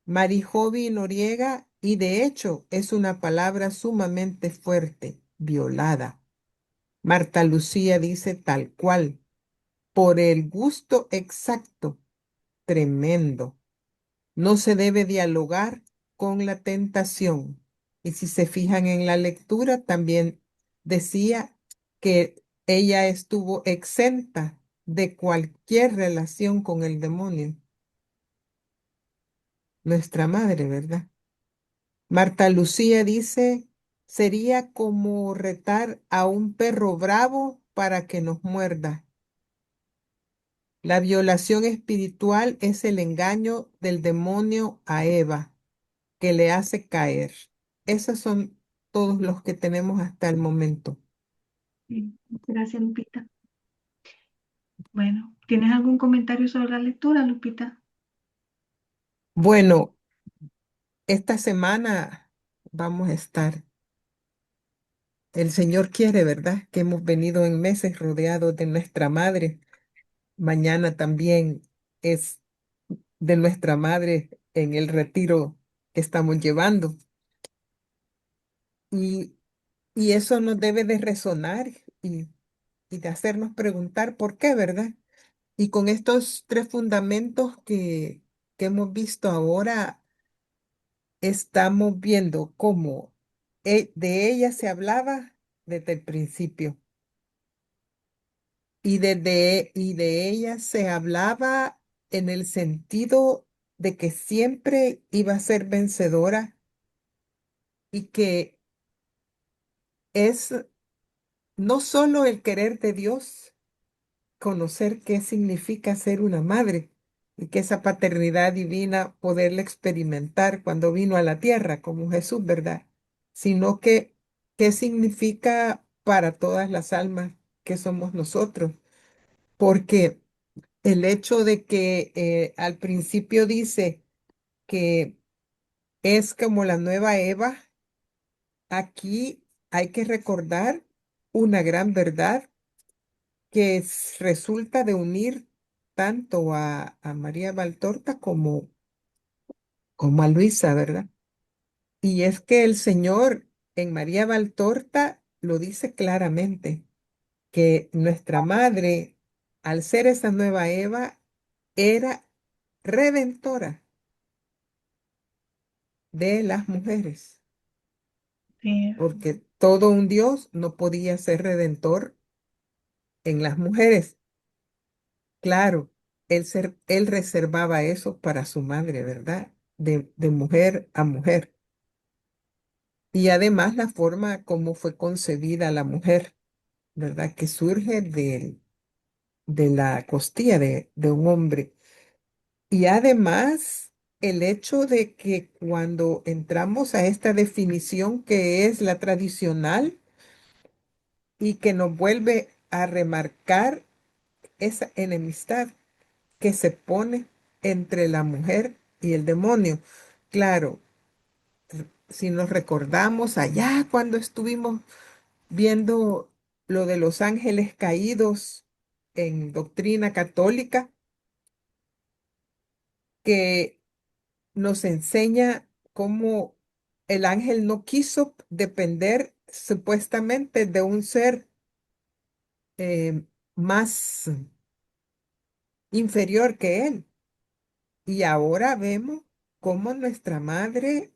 Marijovi Noriega, y de hecho es una palabra sumamente fuerte, violada. Marta Lucía dice tal cual, por el gusto exacto, tremendo. No se debe dialogar con la tentación. Y si se fijan en la lectura, también decía que ella estuvo exenta de cualquier relación con el demonio. Nuestra madre, ¿verdad? Marta Lucía dice, sería como retar a un perro bravo para que nos muerda. La violación espiritual es el engaño del demonio a Eva, que le hace caer. Esos son todos los que tenemos hasta el momento. Sí, gracias, Lupita. Bueno, ¿tienes algún comentario sobre la lectura, Lupita? Bueno, esta semana vamos a estar. El Señor quiere, ¿verdad? Que hemos venido en meses rodeados de nuestra madre. Mañana también es de nuestra madre en el retiro que estamos llevando. Y, y eso nos debe de resonar y, y de hacernos preguntar por qué, ¿verdad? Y con estos tres fundamentos que hemos visto ahora, estamos viendo cómo de ella se hablaba desde el principio y de ella se hablaba en el sentido de que siempre iba a ser vencedora y que es no solo el querer de Dios, conocer qué significa ser una madre y que esa paternidad divina poderla experimentar cuando vino a la tierra como Jesús, ¿verdad? Sino que qué significa para todas las almas que somos nosotros, porque el hecho de que al principio dice que es como la nueva Eva, aquí hay que recordar una gran verdad que resulta de unir tanto a María Valtorta como a Luisa, ¿verdad? Y es que el Señor en María Valtorta lo dice claramente, que nuestra madre, al ser esa nueva Eva, era redentora de las mujeres, Sí, porque todo un Dios no podía ser redentor en las mujeres. Claro, él reservaba eso para su madre, ¿verdad? De mujer a mujer. Y además la forma como fue concebida la mujer, ¿verdad? Que surge de la costilla de un hombre. Y además el hecho de que cuando entramos a esta definición que es la tradicional y que nos vuelve a remarcar esa enemistad que se pone entre la mujer y el demonio. Claro, si nos recordamos allá cuando estuvimos viendo lo de los ángeles caídos en doctrina católica, que nos enseña cómo el ángel no quiso depender supuestamente de un ser más inferior que él. Y ahora vemos cómo nuestra madre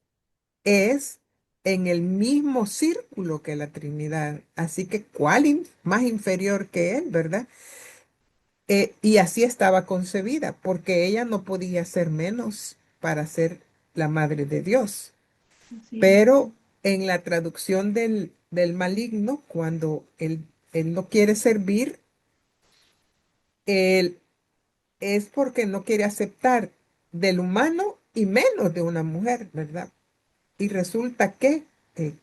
es en el mismo círculo que la Trinidad. Así que, ¿cuál más inferior que él, verdad? Y así estaba concebida, porque ella no podía ser menos para ser la madre de Dios. así es. Pero en la traducción del maligno, cuando él no quiere servir, él es porque no quiere aceptar del humano y menos de una mujer, ¿verdad? Y resulta que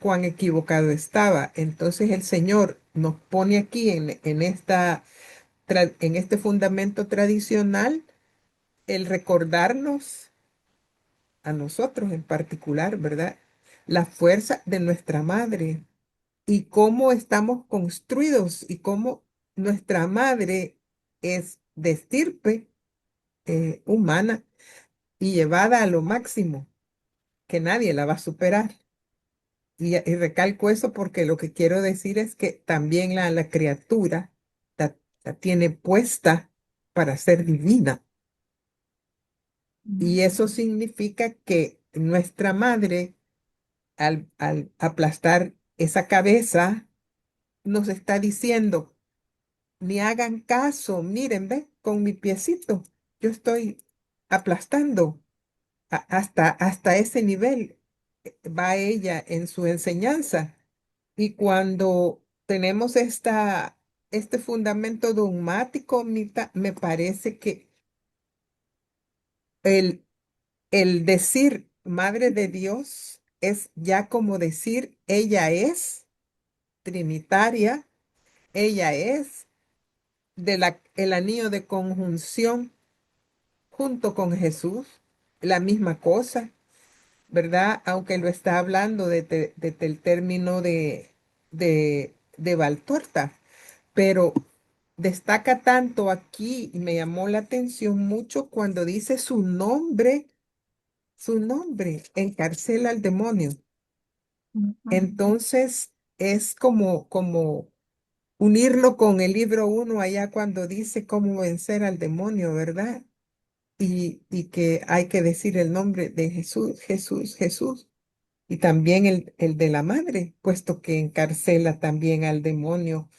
cuán equivocado estaba. Entonces el Señor nos pone aquí en este fundamento tradicional el recordarnos a nosotros en particular, ¿verdad? La fuerza de nuestra madre y cómo estamos construidos y cómo nuestra madre es de estirpe humana y llevada a lo máximo, que nadie la va a superar. Y recalco eso porque lo que quiero decir es que también la criatura la tiene puesta para ser divina. Y eso significa que nuestra madre, al aplastar esa cabeza, nos está diciendo, ni hagan caso, miren, ve, con mi piecito, yo estoy aplastando hasta ese nivel va ella en su enseñanza. Y cuando tenemos este fundamento dogmático, me parece que el, el decir Madre de Dios es ya como decir ella es trinitaria, ella es el anillo de conjunción junto con Jesús, la misma cosa. ¿verdad? Aunque lo está hablando desde el término de Valtorta, pero destaca tanto aquí y me llamó la atención mucho cuando dice su nombre encarcela al demonio. Ujú. Entonces es como unirlo con el libro uno allá cuando dice cómo vencer al demonio, ¿verdad? Y que hay que decir el nombre de Jesús, Jesús, Jesús. Y también el de la madre, puesto que encarcela también al demonio.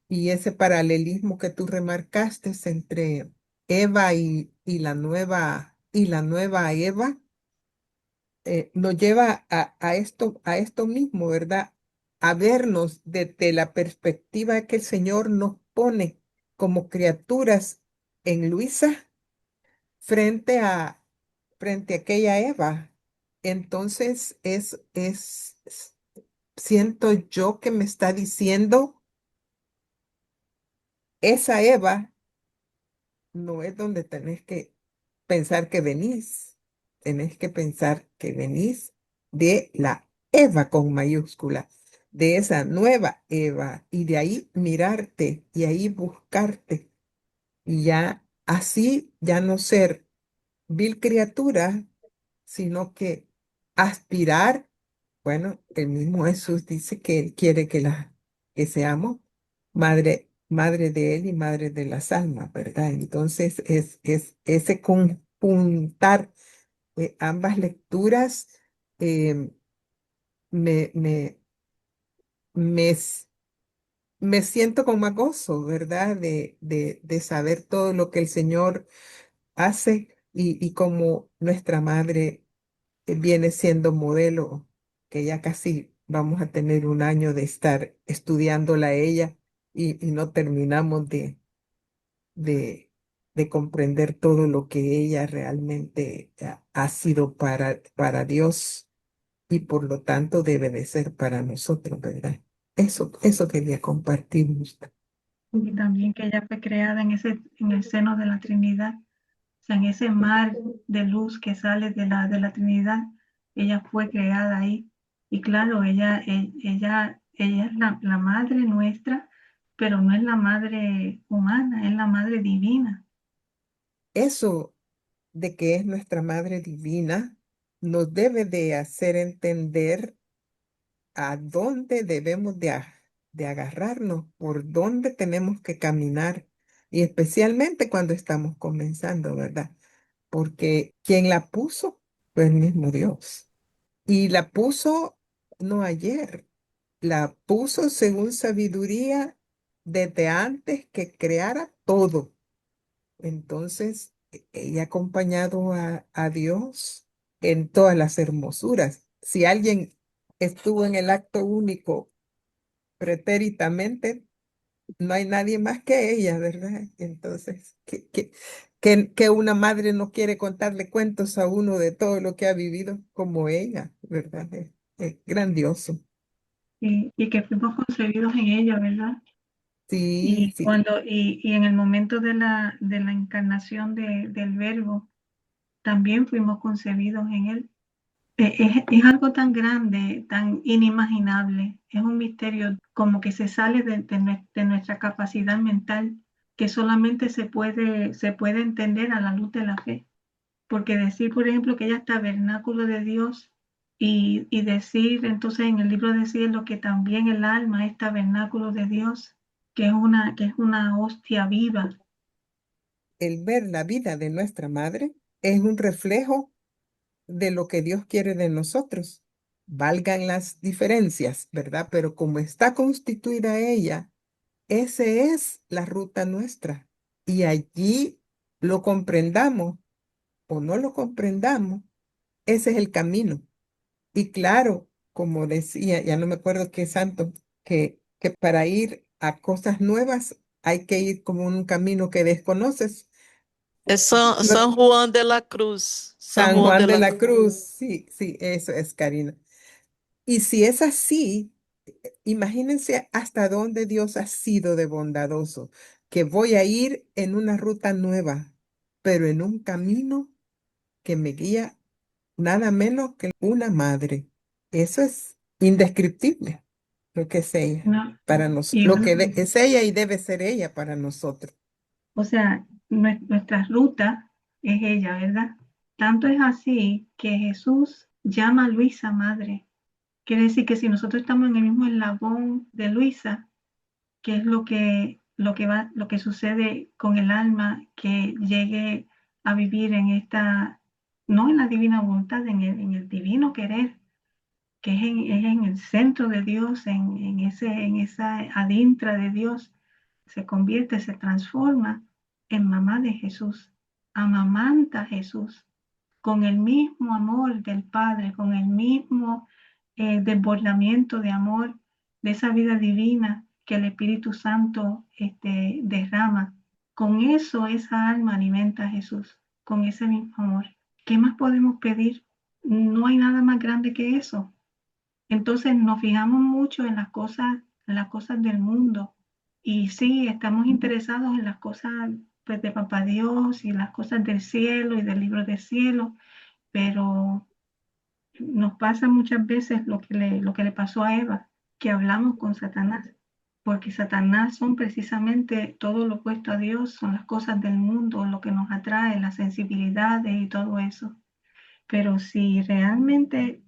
Y ese paralelismo que tú remarcaste entre Eva y la nueva Eva, nos lleva a esto mismo, ¿verdad? A vernos desde la perspectiva que el Señor nos pone como criaturas en Luisa frente frente a aquella Eva. Entonces siento yo que me está diciendo, esa Eva no es donde tenés que pensar que venís. Tenés que pensar que venís de la Eva con mayúscula, de esa nueva Eva, y de ahí mirarte y ahí buscarte, y ya así ya no ser vil criatura, sino que aspirar. Bueno, el mismo Jesús dice que Él quiere que seamos madre de Él y madre de las almas, ¿verdad? Entonces es ese conjuntar ambas lecturas, eh, me, me, me, s- me siento con más gozo, ¿verdad? De saber todo lo que el Señor hace y como nuestra madre viene siendo modelo, que ya casi vamos a tener un año de estar estudiándola a ella y no terminamos de, de comprender todo lo que ella realmente ha sido para Dios y por lo tanto debe de ser para nosotros, ¿verdad? Eso quería compartir. Y también que ella fue creada en el seno de la Trinidad, o sea, en ese mar de luz que sale de la Trinidad, ella fue creada ahí. Y claro, ella es la madre nuestra, pero no es la madre humana, es la madre divina. Eso de que es nuestra Madre Divina nos debe de hacer entender a dónde debemos de agarrarnos, por dónde tenemos que caminar, y especialmente cuando estamos comenzando, ¿verdad? Porque quien la puso fue el mismo Dios. Y la puso no ayer, la puso según sabiduría desde antes que creara todo. Entonces, ella ha acompañado a Dios en todas las hermosuras. Si alguien estuvo en el acto único pretérитamente, no hay nadie más que ella, ¿verdad? Entonces, que una madre no quiere contarle cuentos a uno de todo lo que ha vivido como ella, ¿verdad? Es grandioso. Y que fuimos concebidos en ella, ¿verdad? Sí, sí. Y en el momento de la encarnación del Verbo, también fuimos concebidos en él. Es algo tan grande, tan inimaginable, es un misterio como que se sale de nuestra capacidad mental, que solamente se puede entender a la luz de la fe. Porque decir, por ejemplo, que ella es tabernáculo de Dios y decir entonces en el libro de cielo que también el alma es tabernáculo de Dios, que es una hostia viva. El ver la vida de nuestra madre es un reflejo de lo que Dios quiere de nosotros. Valgan las diferencias, ¿verdad? Pero como está constituida ella, esa es la ruta nuestra. Y allí lo comprendamos o no lo comprendamos, ese es el camino. Y claro, como decía, ya no me acuerdo qué santo, que para ir a cosas nuevas hay que ir como un camino que desconoces. Es No- San Juan de la Cruz. San San Juan Juan de de la la Cruz. Cruz, sí, sí, eso es, Karina. Y si es así, imagínense hasta dónde Dios ha sido de bondadoso, que voy a ir en una ruta nueva, pero en un camino que me guía nada menos que una madre. Eso es indescriptible, lo que es ella No, para nosotros, y lo que es ella y debe ser ella para nosotros. o sea, nuestra ruta es ella, ¿verdad? Tanto es así que Jesús llama a Luisa madre. Quiere decir que si nosotros estamos en el mismo eslabón de Luisa, que es lo que sucede con el alma que llegue a vivir en esta, no en la divina voluntad, en el divino querer, que es en el centro de Dios, en esa adintra de Dios, se convierte, se transforma en mamá de Jesús, amamanta a Jesús con el mismo amor del Padre, con el mismo desbordamiento de amor de esa vida divina que el Espíritu Santo derrama. Con eso esa alma alimenta a Jesús, con ese mismo amor. ¿Qué más podemos pedir? No hay nada más grande que eso. Entonces nos fijamos mucho en las cosas del mundo y sí, estamos interesados en las cosas pues, de Papá Dios y las cosas del cielo y del libro del cielo, pero nos pasa muchas veces lo que le pasó a Eva, que hablamos con Satanás, porque Satanás son precisamente todo lo opuesto a Dios, son las cosas del mundo, lo que nos atrae, las sensibilidades y todo eso. Pero si realmente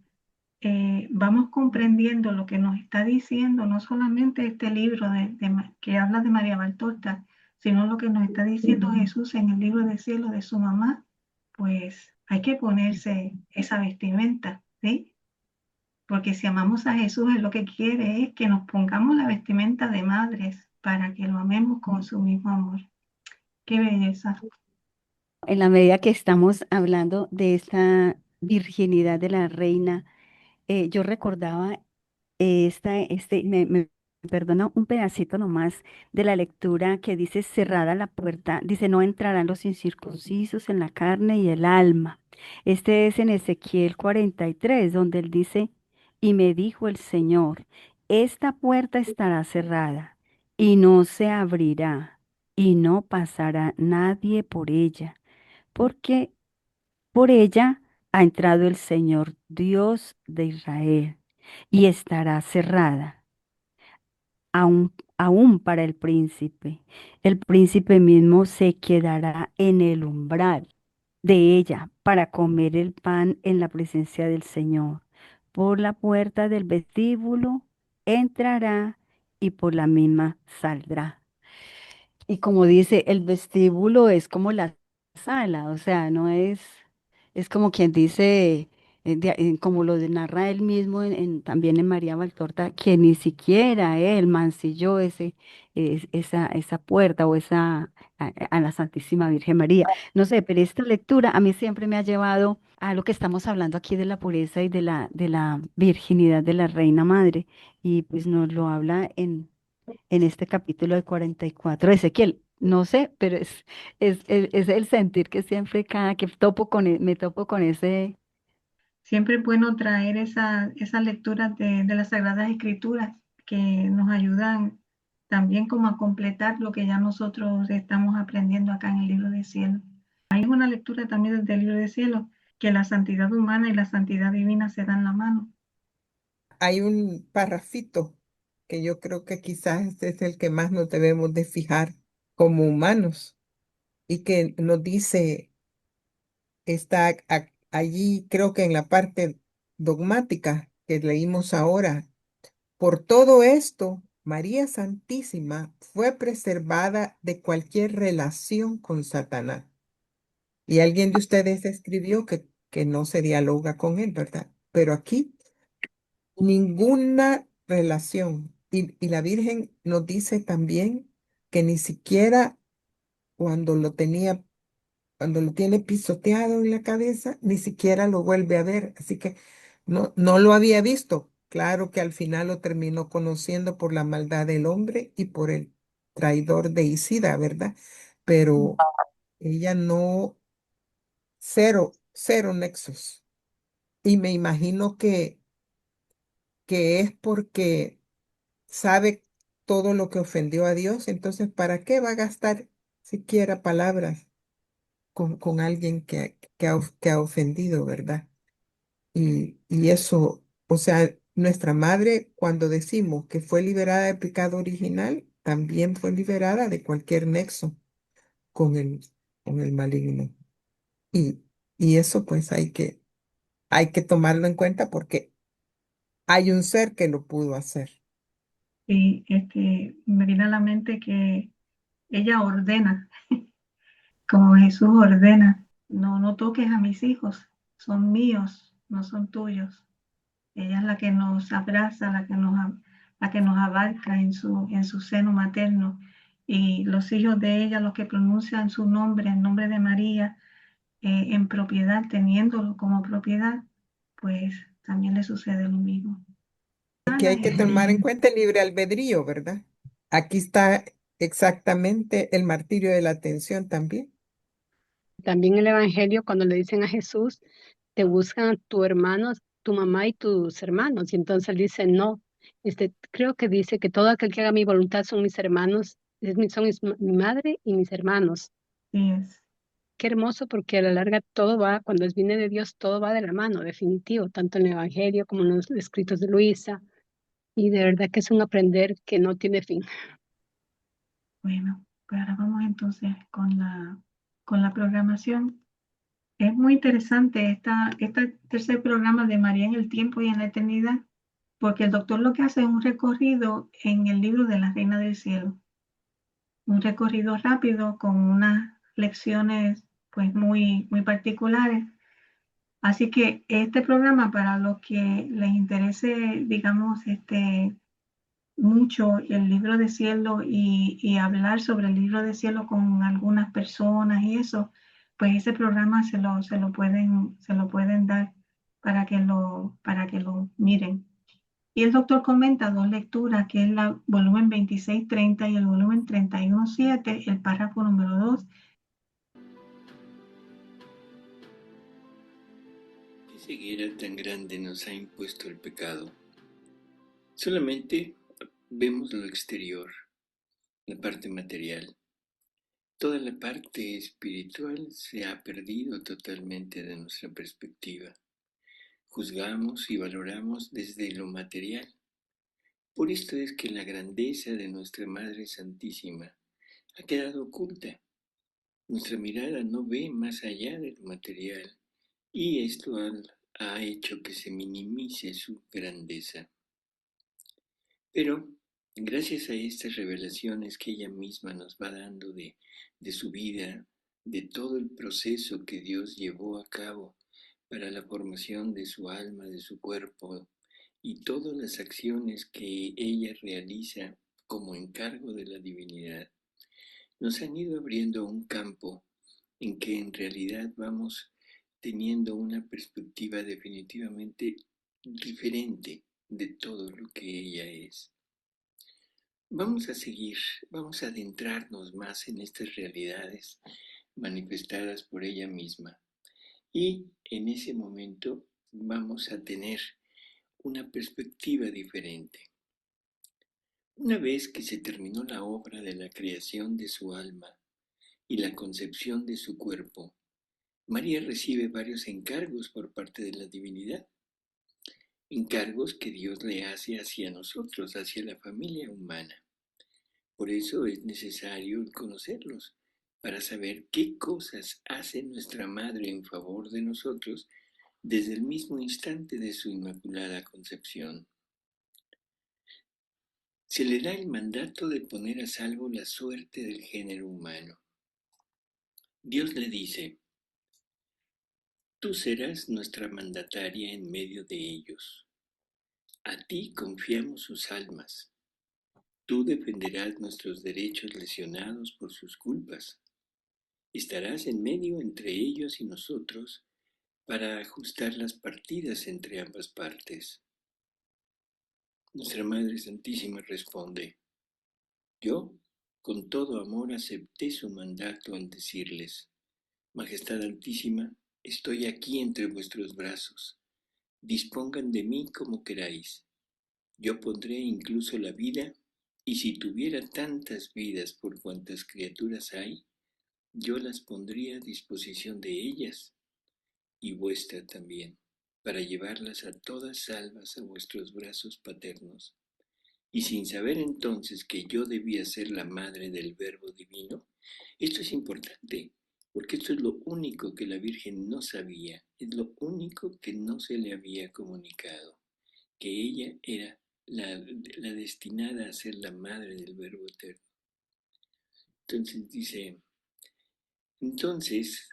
vamos comprendiendo lo que nos está diciendo, no solamente este libro que habla de María Valtorta, sino lo que nos está diciendo Jesús en el libro del cielo de su mamá, pues hay que ponerse esa vestimenta, ¿sí? Porque si amamos a Jesús, Él lo que quiere es que nos pongamos la vestimenta de madres para que lo amemos con su mismo amor. Qué belleza. En la medida que estamos hablando de esta virginidad de la reina, yo recordaba me perdona un pedacito nomás de la lectura que dice cerrada la puerta, dice no entrarán los incircuncisos en la carne y el alma. Este es en Ezequiel 43, donde él dice, y me dijo el Señor, esta puerta estará cerrada y no se abrirá y no pasará nadie por ella, porque por ella ha entrado el Señor Dios de Israel y estará cerrada aún para el príncipe. El príncipe mismo se quedará en el umbral de ella para comer el pan en la presencia del Señor. Por la puerta del vestíbulo entrará y por la misma saldrá. Y como dice, el vestíbulo es como la sala, o sea, no es, es como quien dice, como lo narra él mismo también en María Valtorta, que ni siquiera él mancilló esa puerta o a la Santísima Virgen María. No sé, pero esta lectura a mí siempre me ha llevado a lo que estamos hablando aquí de la pureza y de la virginidad de la Reina Madre, y pues nos lo habla en este capítulo de 44 de Ezequiel. No sé, pero es el sentir que siempre cada que topo me topo con ese. Siempre es bueno traer esas lecturas de las Sagradas Escrituras que nos ayudan también como a completar lo que ya nosotros estamos aprendiendo acá en el libro del cielo. Hay una lectura también desde el libro del cielo, que la santidad humana y la santidad divina se dan la mano. Hay un parrafito que yo creo que quizás este es el que más nos debemos de fijar como humanos y que nos dice, está allí creo que en la parte dogmática que leímos ahora, por todo esto, María Santísima fue preservada de cualquier relación con Satanás. Y alguien de ustedes escribió que no se dialoga con él, ¿verdad? Pero aquí ninguna relación. Y la Virgen nos dice también que ni siquiera cuando lo tenía, cuando lo tiene pisoteado en la cabeza, ni siquiera lo vuelve a ver. Así que no lo había visto. Claro que al final lo terminó conociendo por la maldad del hombre y por el traidor de Isida, ¿verdad? Pero ella no, cero nexos. Y me imagino que es porque sabe todo lo que ofendió a Dios, entonces ¿para qué va a gastar siquiera palabras con alguien que ha ofendido, ¿verdad? Y eso, o sea, nuestra madre, cuando decimos que fue liberada del pecado original, también fue liberada de cualquier nexo con con el maligno. Y, y eso pues hay que tomarlo en cuenta porque hay un ser que lo pudo hacer. Y me viene a la mente que ella ordena, como Jesús ordena, no, no toques a mis hijos, son míos, no son tuyos. Ella es la que nos abraza, la que nos abarca en su seno materno. Y los hijos de ella, los que pronuncian su nombre, el nombre de María, en propiedad, teniéndolo como propiedad, pues también le sucede lo mismo. Aquí hay que tomar en cuenta el libre albedrío, ¿verdad? Aquí está exactamente el martirio de la atención también. También el Evangelio, cuando le dicen a Jesús, te buscan tu hermano, tu mamá y tus hermanos. Y entonces él dice, no, creo que dice que todo aquel que haga mi voluntad son mis hermanos, mi madre y mis hermanos. Sí es. Qué hermoso, porque a la larga todo va, cuando viene de Dios, todo va de la mano, definitivo, tanto en el Evangelio como en los escritos de Luisa. Y de verdad que es un aprender que no tiene fin. Bueno, pues ahora vamos entonces con la programación. Es muy interesante este tercer programa de María en el tiempo y en la eternidad, porque el doctor lo que hace es un recorrido en el libro de la Reina del Cielo, un recorrido rápido con unas lecciones pues muy particulares. Así que este programa, para los que les interese, digamos, mucho el libro de cielo y hablar sobre el libro de cielo con algunas personas y eso, pues ese programa se lo pueden dar para que lo miren. Y el doctor comenta dos lecturas, que es la volumen 2630 y el volumen 31.7, el párrafo número 2. ¿Qué ceguera tan grande nos ha impuesto el pecado? Solamente vemos lo exterior, la parte material. Toda la parte espiritual se ha perdido totalmente de nuestra perspectiva. Juzgamos y valoramos desde lo material. Por esto es que la grandeza de nuestra Madre Santísima ha quedado oculta. Nuestra mirada no ve más allá de lo material y esto ha hecho que se minimice su grandeza. Pero gracias a estas revelaciones que ella misma nos va dando de su vida, de todo el proceso que Dios llevó a cabo para la formación de su alma, de su cuerpo, y todas las acciones que ella realiza como encargo de la divinidad, nos han ido abriendo un campo en que en realidad vamos teniendo una perspectiva definitivamente diferente de todo lo que ella es. Vamos a seguir, vamos a adentrarnos más en estas realidades manifestadas por ella misma y en ese momento vamos a tener una perspectiva diferente. Una vez que se terminó la obra de la creación de su alma y la concepción de su cuerpo, María recibe varios encargos por parte de la divinidad, encargos que Dios le hace hacia nosotros, hacia la familia humana. Por eso es necesario conocerlos, para saber qué cosas hace nuestra Madre en favor de nosotros desde el mismo instante de su inmaculada concepción. Se le da el mandato de poner a salvo la suerte del género humano. Dios le dice: tú serás nuestra mandataria en medio de ellos. A ti confiamos sus almas. Tú defenderás nuestros derechos lesionados por sus culpas. Estarás en medio entre ellos y nosotros para ajustar las partidas entre ambas partes. Nuestra Madre Santísima responde: yo, con todo amor, acepté su mandato al decirles: Majestad Altísima, estoy aquí entre vuestros brazos. Dispongan de mí como queráis. Yo pondré incluso la vida, y si tuviera tantas vidas por cuantas criaturas hay, yo las pondría a disposición de ellas, y vuestra también. para llevarlas a todas salvas a vuestros brazos paternos. Y sin saber entonces que yo debía ser la madre del Verbo divino, esto es importante, porque esto es lo único que la Virgen no sabía, es lo único que no se le había comunicado, que ella era la destinada a ser la madre del Verbo eterno. Entonces dice, entonces,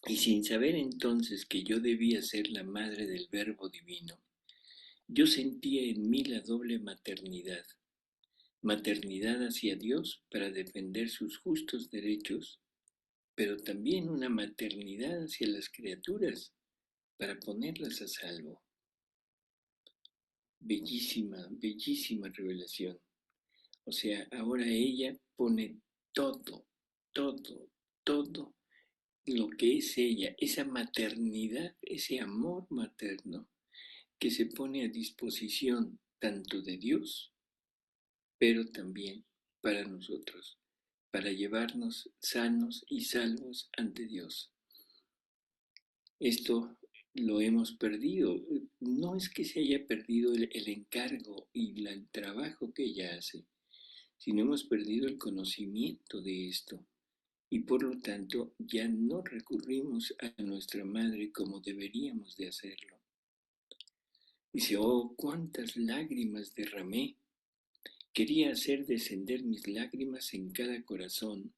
y sin saber entonces que yo debía ser la madre del Verbo divino, yo sentía en mí la doble maternidad, maternidad hacia Dios para defender sus justos derechos, pero también una maternidad hacia las criaturas para ponerlas a salvo. Bellísima, bellísima revelación. O sea, ahora ella pone todo, todo, todo lo que es ella, esa maternidad, ese amor materno que se pone a disposición tanto de Dios, pero también para nosotros, para llevarnos sanos y salvos ante Dios. Esto lo hemos perdido. No es que se haya perdido el encargo y el trabajo que ella hace, sino hemos perdido el conocimiento de esto. Y por lo tanto ya no recurrimos a nuestra madre como deberíamos de hacerlo. Dice, oh, cuántas lágrimas derramé. Quería hacer descender mis lágrimas en cada corazón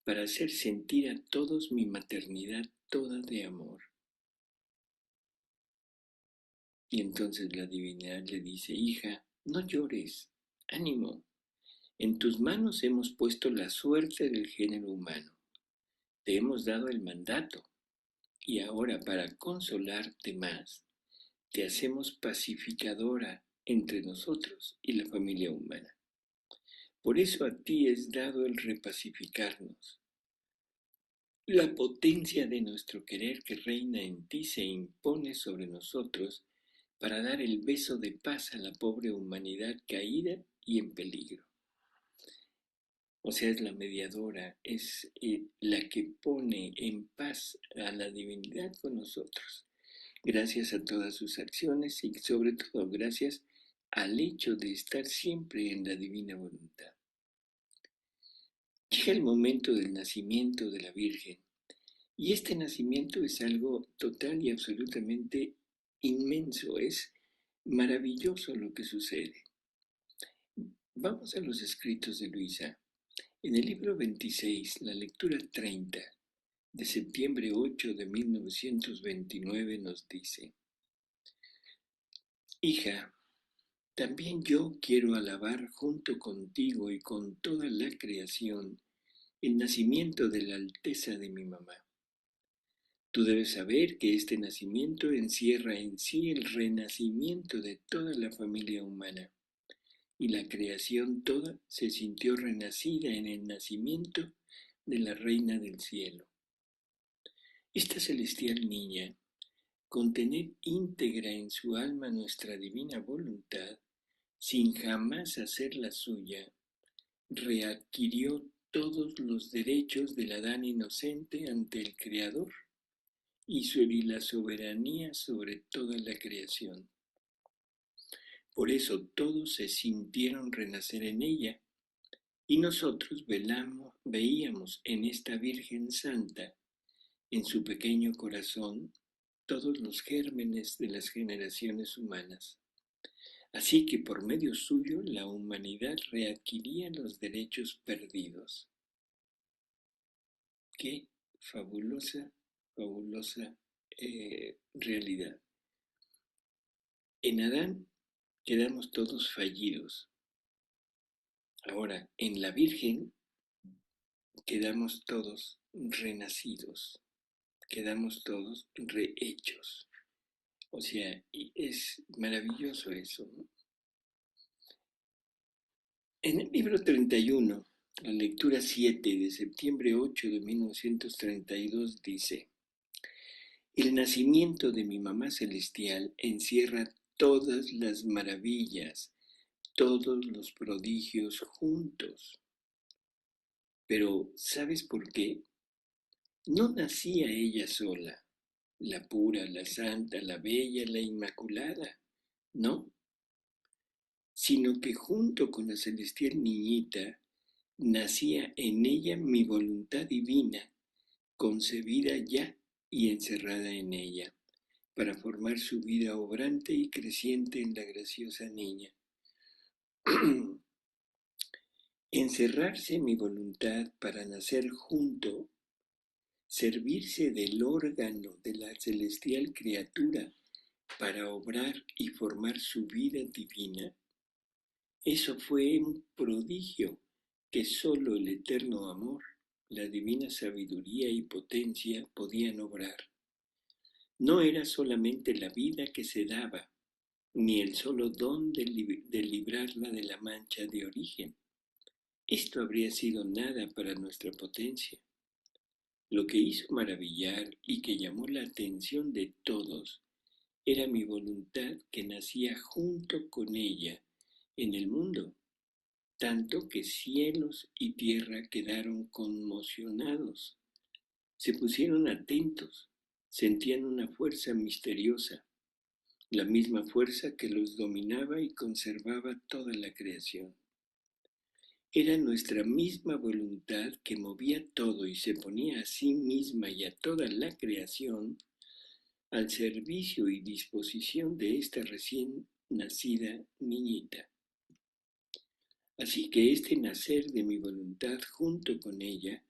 para hacer sentir a todos mi maternidad toda de amor. Y entonces la divinidad le dice, hija, no llores, ánimo. En tus manos hemos puesto la suerte del género humano. Te hemos dado el mandato. Y ahora, para consolarte más, te hacemos pacificadora entre nosotros y la familia humana. Por eso a ti es dado el repacificarnos. La potencia de nuestro querer que reina en ti se impone sobre nosotros para dar el beso de paz a la pobre humanidad caída y en peligro. O sea, es la mediadora, es la que pone en paz a la divinidad con nosotros, gracias a todas sus acciones y sobre todo gracias al hecho de estar siempre en la divina voluntad. Llega el momento del nacimiento de la Virgen, y este nacimiento es algo total y absolutamente inmenso, es maravilloso lo que sucede. Vamos a los escritos de Luisa. En el libro 26, la lectura 30, de septiembre 8 de 1929 nos dice, hija, también yo quiero alabar junto contigo y con toda la creación el nacimiento de la Alteza de mi mamá. Tú debes saber que este nacimiento encierra en sí el renacimiento de toda la familia humana, y la creación toda se sintió renacida en el nacimiento de la Reina del Cielo. Esta celestial niña, con tener íntegra en su alma nuestra divina voluntad, sin jamás hacerla suya, readquirió todos los derechos del Adán inocente ante el Creador y la soberanía sobre toda la creación. Por eso todos se sintieron renacer en ella, y nosotros veíamos en esta Virgen Santa, en su pequeño corazón, todos los gérmenes de las generaciones humanas. Así que por medio suyo la humanidad readquiría los derechos perdidos. Qué fabulosa, fabulosa realidad. En Adán quedamos todos fallidos. Ahora, en la Virgen quedamos todos renacidos, quedamos todos rehechos. O sea, y es maravilloso eso, ¿no? En el libro 31, la lectura 7 de septiembre 8 de 1932 dice, el nacimiento de mi mamá celestial encierra todas las maravillas, todos los prodigios juntos. Pero, ¿sabes por qué? No nacía ella sola, la pura, la santa, la bella, la inmaculada, no, sino que junto con la celestial niñita nacía en ella mi voluntad divina, concebida ya y encerrada en ella, para formar su vida obrante y creciente en la graciosa niña. Encerrarse mi voluntad para nacer junto, servirse del órgano de la celestial criatura para obrar y formar su vida divina, eso fue un prodigio que sólo el eterno amor, la divina sabiduría y potencia podían obrar. No era solamente la vida que se daba, ni el solo don de librarla de la mancha de origen. Esto habría sido nada para nuestra potencia. Lo que hizo maravillar y que llamó la atención de todos era mi voluntad que nacía junto con ella en el mundo, tanto que cielos y tierra quedaron conmocionados, se pusieron atentos, sentían una fuerza misteriosa, la misma fuerza que los dominaba y conservaba toda la creación. Era nuestra misma voluntad que movía todo y se ponía a sí misma y a toda la creación al servicio y disposición de esta recién nacida niñita. Así que este nacer de mi voluntad junto con ella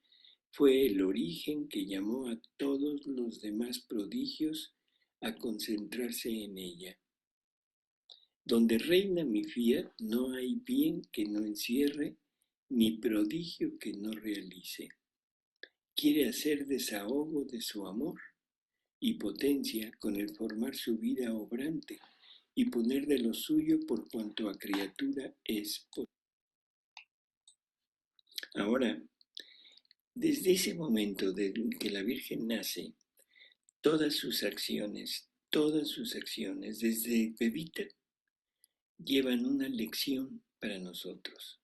fue el origen que llamó a todos los demás prodigios a concentrarse en ella. Donde reina mi fiat no hay bien que no encierre, ni prodigio que no realice. Quiere hacer desahogo de su amor y potencia con el formar su vida obrante y poner de lo suyo por cuanto a criatura es. Ahora, desde ese momento de que la Virgen nace, todas sus acciones, desde bebita, llevan una lección para nosotros.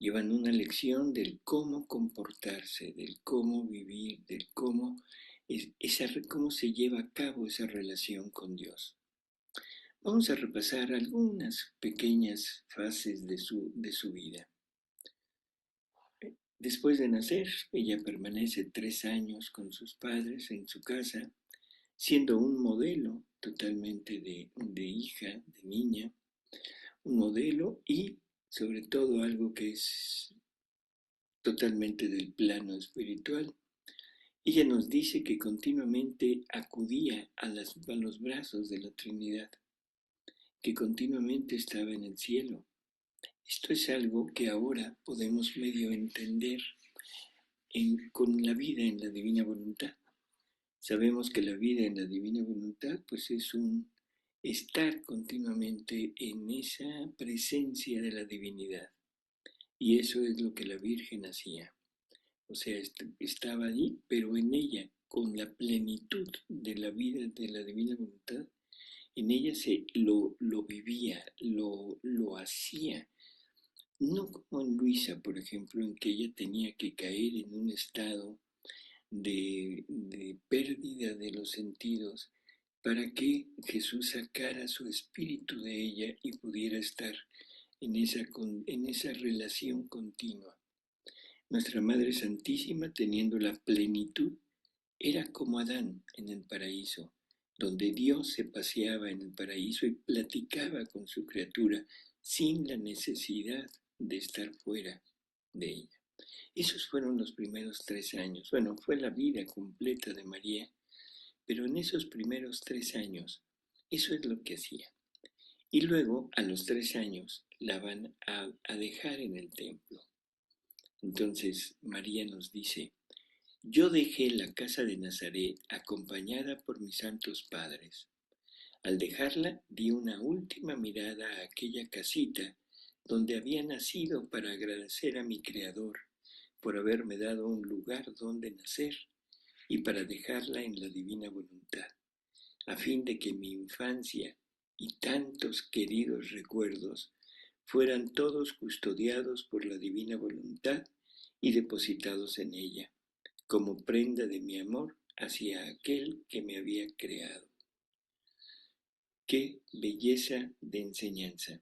Llevan una lección del cómo comportarse, del cómo vivir, del cómo se lleva a cabo esa relación con Dios. Vamos a repasar algunas pequeñas fases de su vida. Después de nacer, ella permanece 3 años con sus padres en su casa, siendo un modelo totalmente de hija, de niña, un modelo y sobre todo algo que es totalmente del plano espiritual. Ella nos dice que continuamente acudía a los brazos de la Trinidad, que continuamente estaba en el cielo. Esto es algo que ahora podemos medio entender con la vida en la divina voluntad. Sabemos que la vida en la divina voluntad pues es un estar continuamente en esa presencia de la divinidad. Y eso es lo que la Virgen hacía. O sea, estaba allí, pero en ella, con la plenitud de la vida de la divina voluntad, en ella lo vivía, lo hacía. No como en Luisa, por ejemplo, en que ella tenía que caer en un estado de pérdida de los sentidos para que Jesús sacara su espíritu de ella y pudiera estar en esa relación continua. Nuestra Madre Santísima, teniendo la plenitud, era como Adán en el paraíso, donde Dios se paseaba en el paraíso y platicaba con su criatura sin la necesidad de estar fuera de ella. Esos fueron los primeros 3 años. Bueno, fue la vida completa de María, pero en esos primeros 3 años, eso es lo que hacía. Y luego, a los 3 años, la van a dejar en el templo. Entonces, María nos dice, yo dejé la casa de Nazaret acompañada por mis santos padres. Al dejarla, di una última mirada a aquella casita donde había nacido para agradecer a mi Creador por haberme dado un lugar donde nacer y para dejarla en la divina voluntad, a fin de que mi infancia y tantos queridos recuerdos fueran todos custodiados por la divina voluntad y depositados en ella, como prenda de mi amor hacia aquel que me había creado. ¡Qué belleza de enseñanza!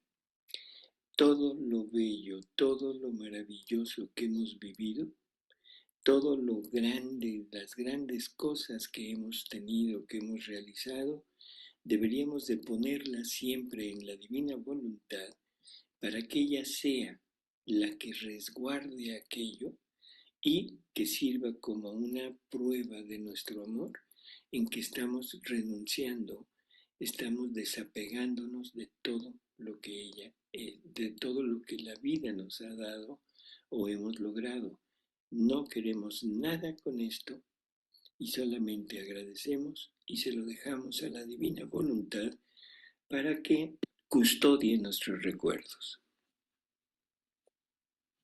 Todo lo bello, todo lo maravilloso que hemos vivido, todo lo grande, las grandes cosas que hemos tenido, que hemos realizado, deberíamos de ponerlas siempre en la divina voluntad para que ella sea la que resguarde aquello y que sirva como una prueba de nuestro amor en que estamos renunciando, estamos desapegándonos de todo lo que ella, de todo lo que la vida nos ha dado o hemos logrado. No queremos nada con esto y solamente agradecemos y se lo dejamos a la divina voluntad para que custodie nuestros recuerdos.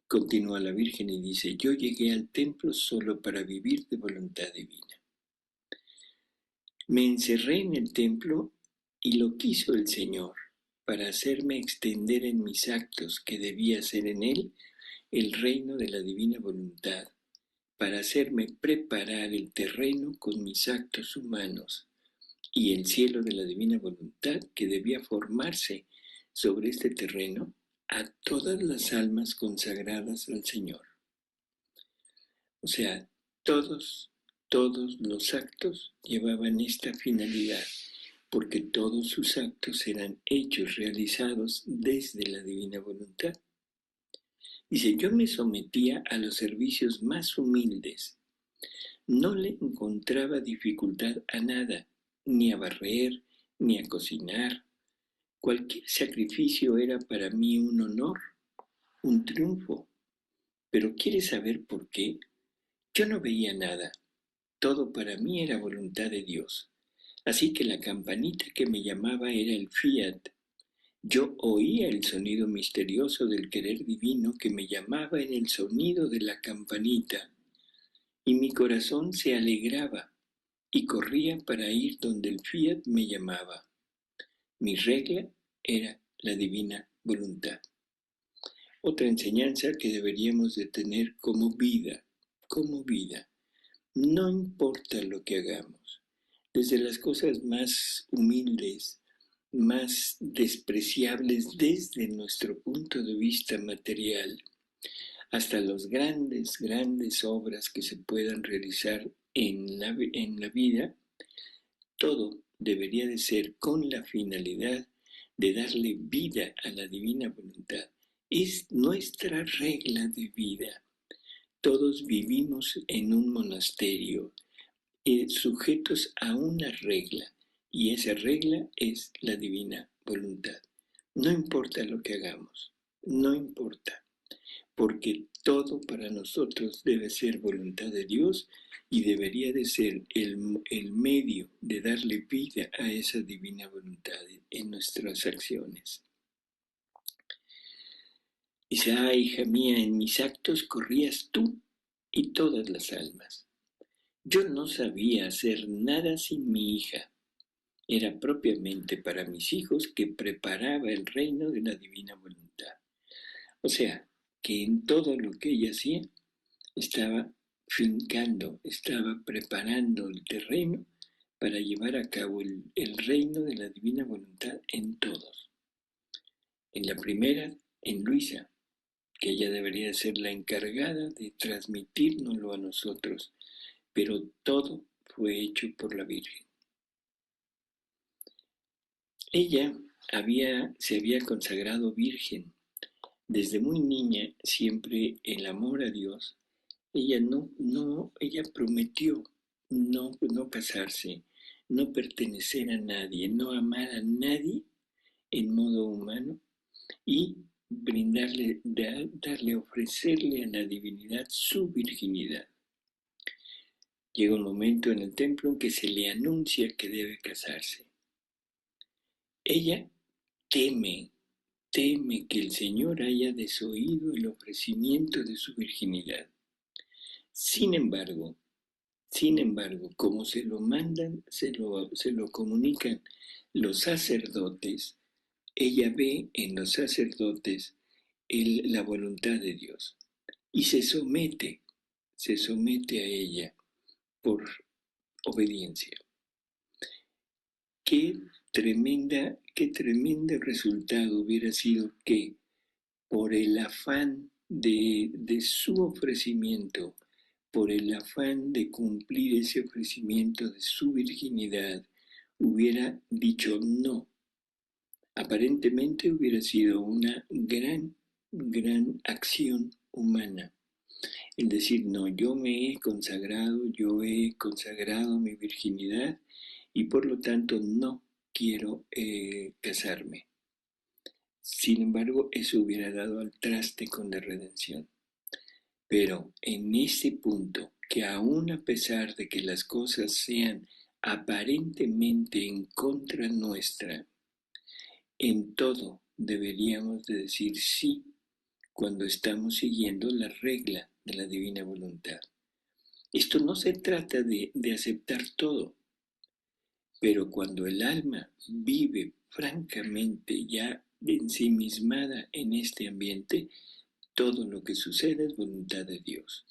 Continúa la Virgen y dice: yo llegué al templo solo para vivir de voluntad divina. Me encerré en el templo y lo quiso el Señor, para hacerme extender en mis actos que debía ser en él el reino de la divina voluntad, para hacerme preparar el terreno con mis actos humanos y el cielo de la divina voluntad que debía formarse sobre este terreno a todas las almas consagradas al Señor. O sea, todos los actos llevaban esta finalidad, porque todos sus actos eran hechos realizados desde la divina voluntad. Dice: yo me sometía a los servicios más humildes, no le encontraba dificultad a nada, ni a barrer, ni a cocinar. Cualquier sacrificio era para mí un honor, un triunfo. Pero ¿quieres saber por qué? Yo no veía nada. Todo para mí era voluntad de Dios. Así que la campanita que me llamaba era el fiat. Yo oía el sonido misterioso del querer divino que me llamaba en el sonido de la campanita, y mi corazón se alegraba y corría para ir donde el fiat me llamaba. Mi regla era la divina voluntad. Otra enseñanza que deberíamos de tener como vida. No importa lo que hagamos, desde las cosas más humildes, más despreciables desde nuestro punto de vista material, hasta las grandes obras que se puedan realizar en la vida, todo debería de ser con la finalidad de darle vida a la divina voluntad. Es nuestra regla de vida. Todos vivimos en un monasterio, sujetos a una regla, y esa regla es la divina voluntad. No importa lo que hagamos, no importa, porque todo para nosotros debe ser voluntad de Dios y debería de ser el medio de darle vida a esa divina voluntad en nuestras acciones. Dice: hija mía, en mis actos corrías tú y todas las almas. Yo no sabía hacer nada sin mi hija. Era propiamente para mis hijos que preparaba el reino de la divina voluntad. O sea, que en todo lo que ella hacía, estaba fincando, estaba preparando el terreno para llevar a cabo el reino de la divina voluntad en todos. En la primera, en Luisa, que ella debería ser la encargada de transmitírnoslo a nosotros, pero todo fue hecho por la Virgen. Ella se había consagrado virgen. Desde muy niña, siempre el amor a Dios. Ella ella prometió no casarse, no pertenecer a nadie, no amar a nadie en modo humano y ofrecerle a la divinidad su virginidad. Llega un momento en el templo en que se le anuncia que debe casarse. Ella teme que el Señor haya desoído el ofrecimiento de su virginidad. Sin embargo, como se lo mandan, se lo comunican los sacerdotes, ella ve en los sacerdotes la voluntad de Dios y se somete a ella por obediencia. Qué tremendo resultado hubiera sido que por el afán de su ofrecimiento, por el afán de cumplir ese ofrecimiento de su virginidad, hubiera dicho no. Aparentemente hubiera sido una gran acción humana. El decir, no, yo he consagrado mi virginidad y por lo tanto no quiero casarme. Sin embargo, eso hubiera dado al traste con la redención. Pero en ese punto, que aún a pesar de que las cosas sean aparentemente en contra nuestra, en todo deberíamos de decir sí cuando estamos siguiendo la regla de la divina voluntad. Esto no se trata de aceptar todo, pero cuando el alma vive francamente ya ensimismada en este ambiente, todo lo que sucede es voluntad de Dios.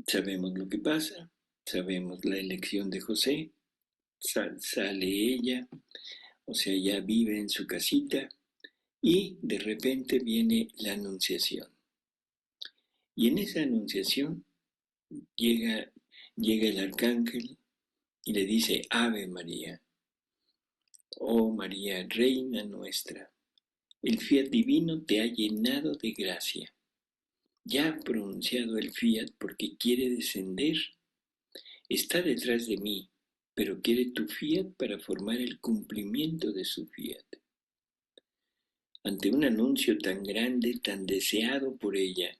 Sabemos lo que pasa, sabemos la elección de José, sale ella, o sea, ya vive en su casita, y de repente viene la anunciación. Y en esa anunciación llega el arcángel y le dice, Ave María, oh María, Reina nuestra, el fiat divino te ha llenado de gracia. Ya ha pronunciado el fiat porque quiere descender. Está detrás de mí, pero quiere tu fiat para formar el cumplimiento de su fiat. Ante un anuncio tan grande, tan deseado por ella,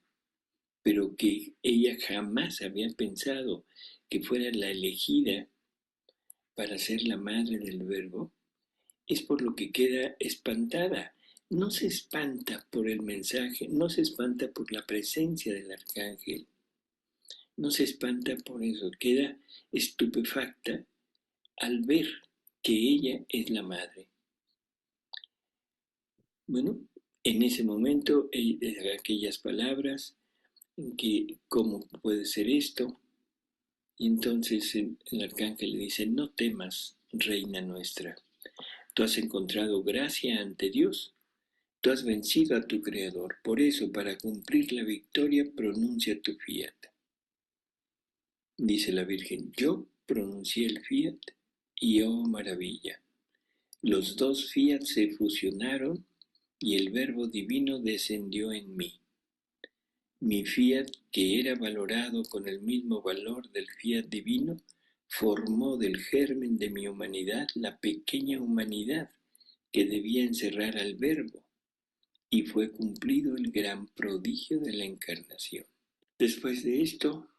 pero que ella jamás había pensado que fuera la elegida para ser la madre del Verbo, es por lo que queda espantada. No se espanta por el mensaje, no se espanta por la presencia del arcángel, no se espanta por eso, queda estupefacta al ver que ella es la madre. Bueno, en ese momento, aquellas palabras, que ¿cómo puede ser esto? Y entonces el arcángel le dice, no temas, reina nuestra, tú has encontrado gracia ante Dios, tú has vencido a tu Creador, por eso para cumplir la victoria pronuncia tu fiat. Dice la Virgen, yo pronuncié el fiat y oh maravilla, los dos fiat se fusionaron y el Verbo divino descendió en mí. Mi fiat, que era valorado con el mismo valor del fiat divino, formó del germen de mi humanidad la pequeña humanidad que debía encerrar al Verbo, y fue cumplido el gran prodigio de la encarnación. Después de esto,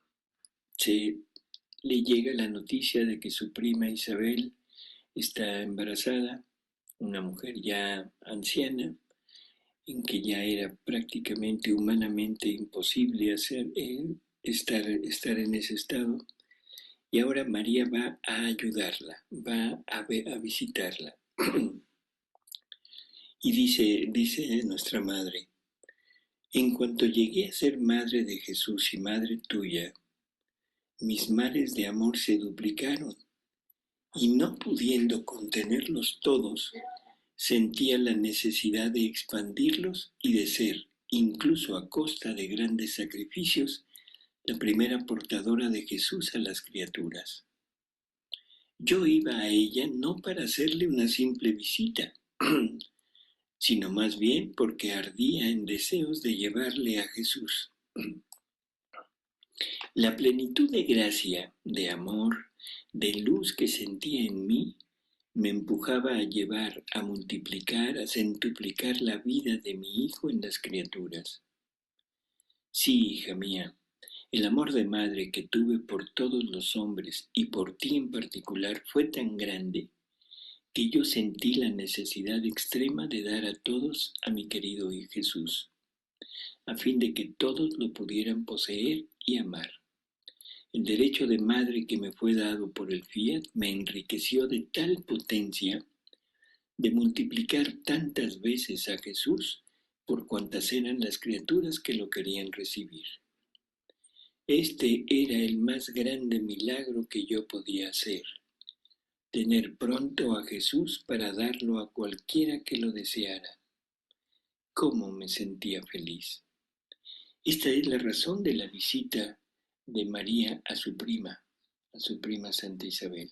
le llega la noticia de que su prima Isabel está embarazada, una mujer ya anciana, en que ya era prácticamente humanamente imposible estar en ese estado, y ahora María va a ayudarla, va a visitarla. Y dice nuestra madre, en cuanto llegué a ser madre de Jesús y madre tuya, mis mares de amor se duplicaron, y no pudiendo contenerlos todos, sentía la necesidad de expandirlos y de ser, incluso a costa de grandes sacrificios, la primera portadora de Jesús a las criaturas. Yo iba a ella no para hacerle una simple visita, sino más bien porque ardía en deseos de llevarle a Jesús. La plenitud de gracia, de amor, de luz que sentía en mí, me empujaba a llevar, a multiplicar, a centuplicar la vida de mi hijo en las criaturas. Sí, hija mía, el amor de madre que tuve por todos los hombres y por ti en particular fue tan grande que yo sentí la necesidad extrema de dar a todos a mi querido Jesús, a fin de que todos lo pudieran poseer y amar. El derecho de madre que me fue dado por el fiat me enriqueció de tal potencia de multiplicar tantas veces a Jesús por cuantas eran las criaturas que lo querían recibir. Este era el más grande milagro que yo podía hacer, tener pronto a Jesús para darlo a cualquiera que lo deseara. ¿Cómo me sentía feliz? Esta es la razón de la visita de María a su prima Santa Isabel.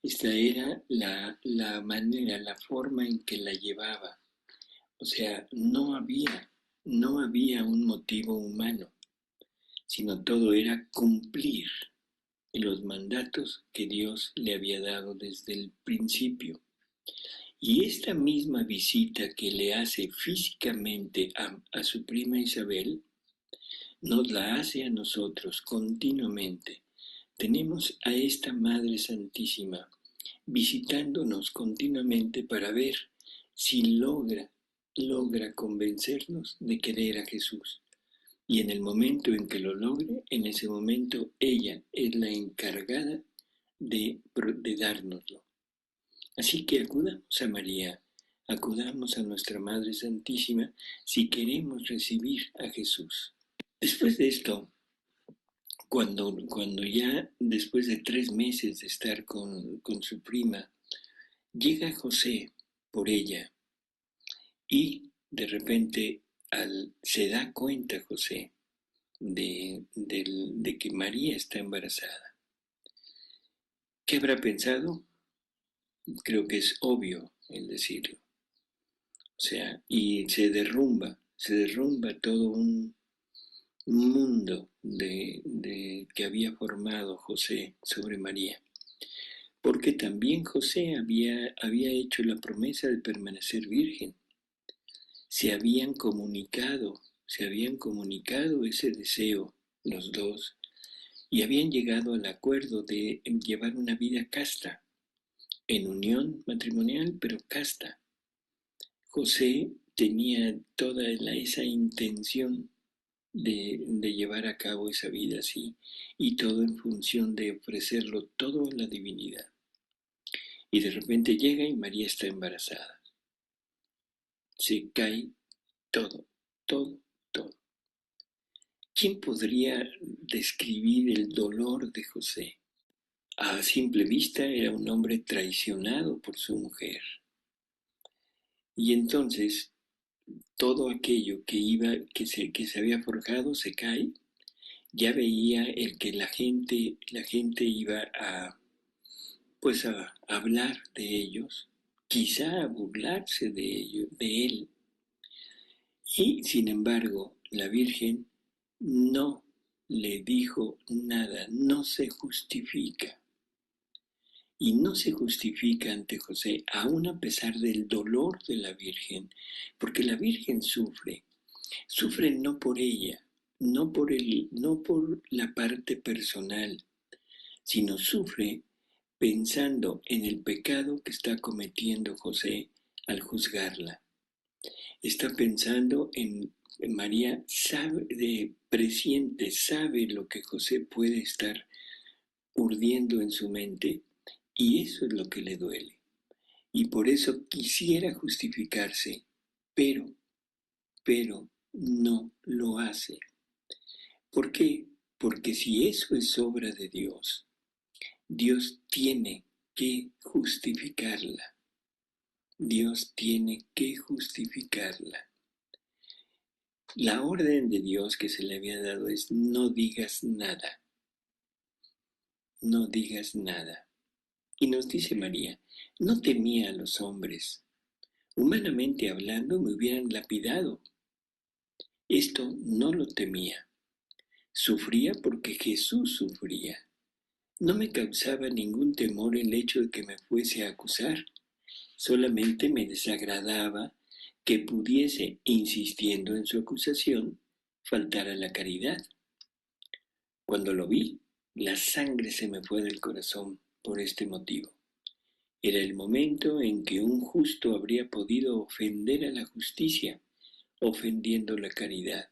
Esta era la manera, la forma en que la llevaba. O sea, no había un motivo humano, sino todo era cumplir los mandatos que Dios le había dado desde el principio. Y esta misma visita que le hace físicamente a su prima Isabel, nos la hace a nosotros continuamente. Tenemos a esta Madre Santísima visitándonos continuamente para ver si logra convencernos de querer a Jesús. Y en el momento en que lo logre, en ese momento ella es la encargada de dárnoslo. Así que acudamos a María, acudamos a nuestra Madre Santísima si queremos recibir a Jesús. Después de esto, cuando ya después de 3 meses de estar con su prima, llega José por ella y de repente se da cuenta José de que María está embarazada. ¿Qué habrá pensado? Creo que es obvio el decirlo. O sea, y se derrumba todo un mundo que había formado José sobre María. Porque también José había hecho la promesa de permanecer virgen. Se habían comunicado ese deseo los dos y habían llegado al acuerdo de llevar una vida casta, en unión matrimonial, pero casta. José tenía toda esa intención de llevar a cabo esa vida así, y todo en función de ofrecerlo todo a la divinidad. Y de repente llega y María está embarazada. Se cae todo. ¿Quién podría describir el dolor de José? A simple vista era un hombre traicionado por su mujer. Y entonces todo aquello que se había forjado se cae. Ya veía el que la gente iba a hablar de ellos, quizá a burlarse de él. Y sin embargo, la Virgen no le dijo nada, no se justifica. Y no se justifica ante José, aun a pesar del dolor de la Virgen, porque la Virgen sufre no por ella, no por la parte personal, sino sufre pensando en el pecado que está cometiendo José al juzgarla. Está pensando en María, presiente, sabe lo que José puede estar urdiendo en su mente, y eso es lo que le duele. Y por eso quisiera justificarse, pero no lo hace. ¿Por qué? Porque si eso es obra de Dios, Dios tiene que justificarla. Dios tiene que justificarla. La orden de Dios que se le había dado es: no digas nada. No digas nada. Y nos dice María: no temía a los hombres. Humanamente hablando, me hubieran lapidado. Esto no lo temía. Sufría porque Jesús sufría. No me causaba ningún temor el hecho de que me fuese a acusar. Solamente me desagradaba que pudiese, insistiendo en su acusación, faltar a la caridad. Cuando lo vi, la sangre se me fue del corazón por este motivo. Era el momento en que un justo habría podido ofender a la justicia, ofendiendo la caridad,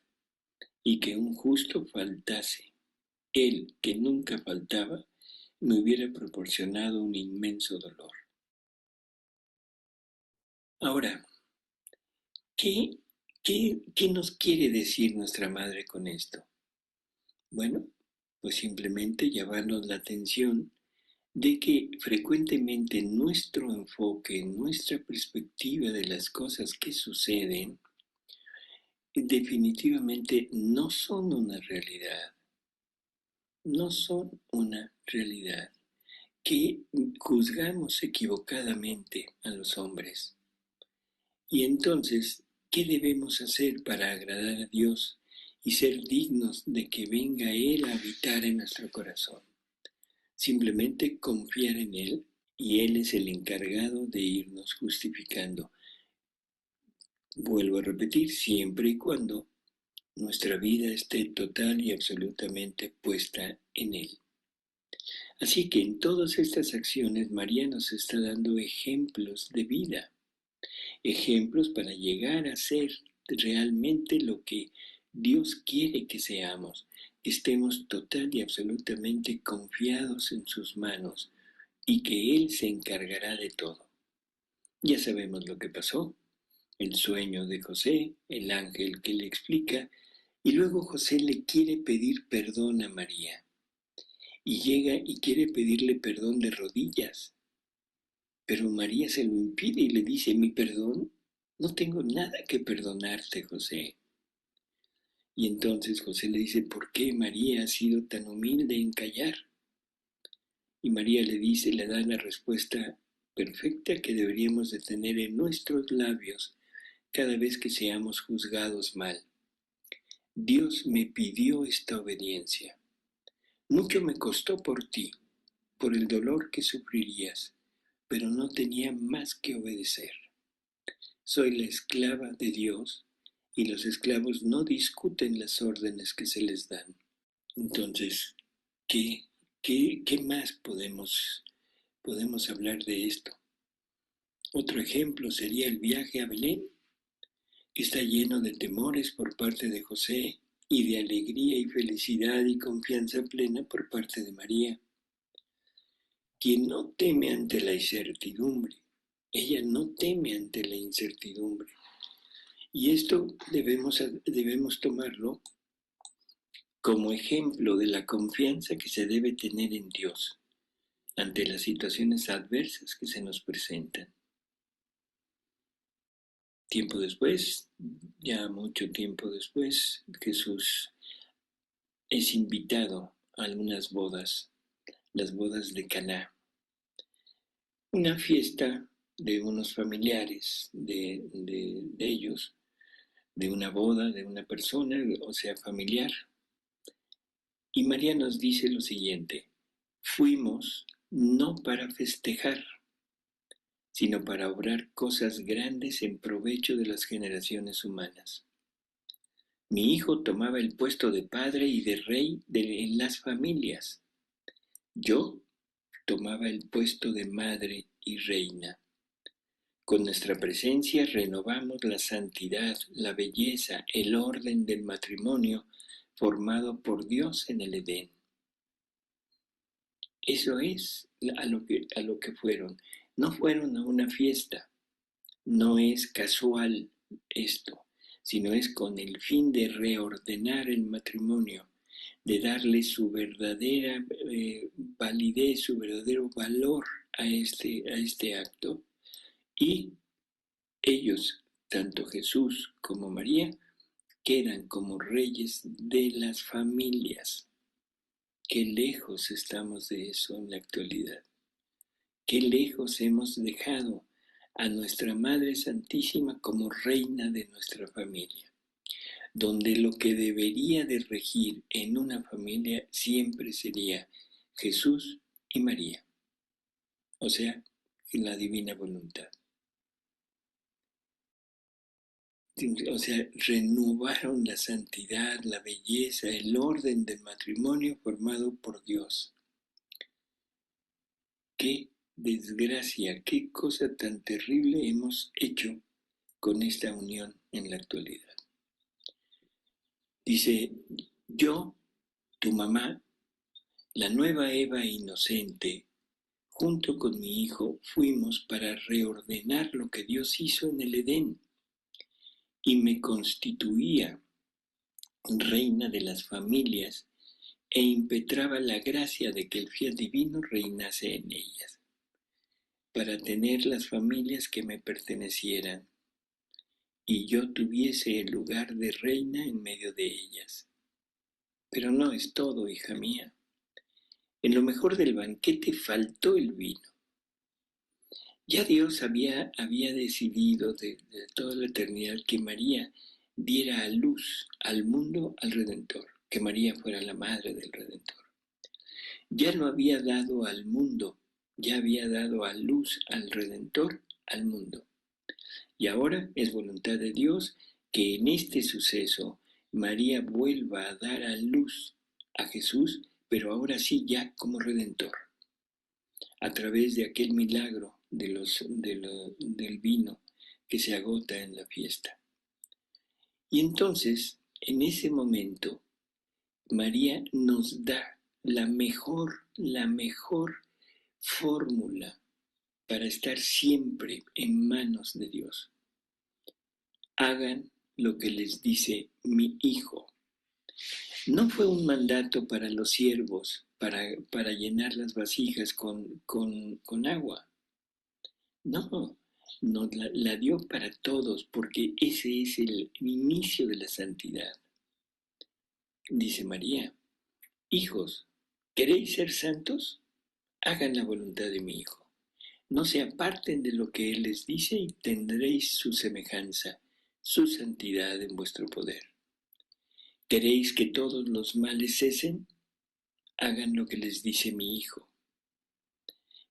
y que un justo faltase. Él, que nunca faltaba, me hubiera proporcionado un inmenso dolor. Ahora, ¿qué nos quiere decir nuestra Madre con esto? Bueno, pues simplemente llamarnos la atención de que frecuentemente nuestro enfoque, nuestra perspectiva de las cosas que suceden, definitivamente no son una realidad, no son una realidad, que juzgamos equivocadamente a los hombres. Y entonces, ¿qué debemos hacer para agradar a Dios y ser dignos de que venga Él a habitar en nuestro corazón? Simplemente confiar en Él, y Él es el encargado de irnos justificando. Vuelvo a repetir, siempre y cuando nuestra vida esté total y absolutamente puesta en Él. Así que en todas estas acciones María nos está dando ejemplos de vida, ejemplos para llegar a ser realmente lo que Dios quiere que seamos, que estemos total y absolutamente confiados en sus manos y que Él se encargará de todo. Ya sabemos lo que pasó, el sueño de José, el ángel que le explica, y luego José le quiere pedir perdón a María, y llega y quiere pedirle perdón de rodillas, pero María se lo impide y le dice, ¿mi perdón? No tengo nada que perdonarte, José. Y entonces José le dice, ¿por qué María ha sido tan humilde en callar? Y María le dice, le da la respuesta perfecta que deberíamos de tener en nuestros labios cada vez que seamos juzgados mal. Dios me pidió esta obediencia. Mucho me costó por ti, por el dolor que sufrirías, pero no tenía más que obedecer. Soy la esclava de Dios y los esclavos no discuten las órdenes que se les dan. Entonces, ¿qué más podemos hablar de esto? Otro ejemplo sería el viaje a Belén, que está lleno de temores por parte de José y de alegría y felicidad y confianza plena por parte de María. Quien no teme ante la incertidumbre, ella no teme ante la incertidumbre. Y esto debemos tomarlo como ejemplo de la confianza que se debe tener en Dios ante las situaciones adversas que se nos presentan. Tiempo después, ya mucho tiempo después, Jesús es invitado a algunas bodas, las bodas de Caná, una fiesta de unos familiares de ellos, de una boda de una persona, o sea, familiar. Y María nos dice lo siguiente, fuimos no para festejar, sino para obrar cosas grandes en provecho de las generaciones humanas. Mi hijo tomaba el puesto de padre y de rey en las familias. Yo tomaba el puesto de madre y reina. Con nuestra presencia renovamos la santidad, la belleza, el orden del matrimonio formado por Dios en el Edén. Eso es a lo que fueron. No fueron a una fiesta. No es casual esto, sino es con el fin de reordenar el matrimonio, de darle su verdadera validez, su verdadero valor a este acto. Y ellos, tanto Jesús como María, quedan como reyes de las familias. Qué lejos estamos de eso en la actualidad. Qué lejos hemos dejado a nuestra Madre Santísima como reina de nuestra familia, donde lo que debería de regir en una familia siempre sería Jesús y María, o sea, la divina voluntad. O sea, renovaron la santidad, la belleza, el orden del matrimonio formado por Dios. Qué desgracia, qué cosa tan terrible hemos hecho con esta unión en la actualidad. Dice, yo, tu mamá, la nueva Eva inocente, junto con mi hijo, fuimos para reordenar lo que Dios hizo en el Edén y me constituía reina de las familias e impetraba la gracia de que el fiat divino reinase en ellas, para tener las familias que me pertenecieran, y yo tuviese el lugar de reina en medio de ellas. Pero no es todo, hija mía. En lo mejor del banquete faltó el vino. Ya Dios había decidido de toda la eternidad que María diera a luz al mundo al Redentor, que María fuera la madre del Redentor. Ya no había dado al mundo, ya había dado a luz al Redentor al mundo. Y ahora es voluntad de Dios que en este suceso María vuelva a dar a luz a Jesús, pero ahora sí ya como Redentor, a través de aquel milagro del vino que se agota en la fiesta. Y entonces, en ese momento, María nos da la mejor fórmula para estar siempre en manos de Dios. Hagan lo que les dice mi hijo. No fue un mandato para los siervos para llenar las vasijas con agua. No, nos la dio para todos, porque ese es el inicio de la santidad. Dice María: hijos, ¿queréis ser santos? Hagan la voluntad de mi Hijo. No se aparten de lo que Él les dice y tendréis su semejanza, su santidad en vuestro poder. ¿Queréis que todos los males cesen? Hagan lo que les dice mi Hijo.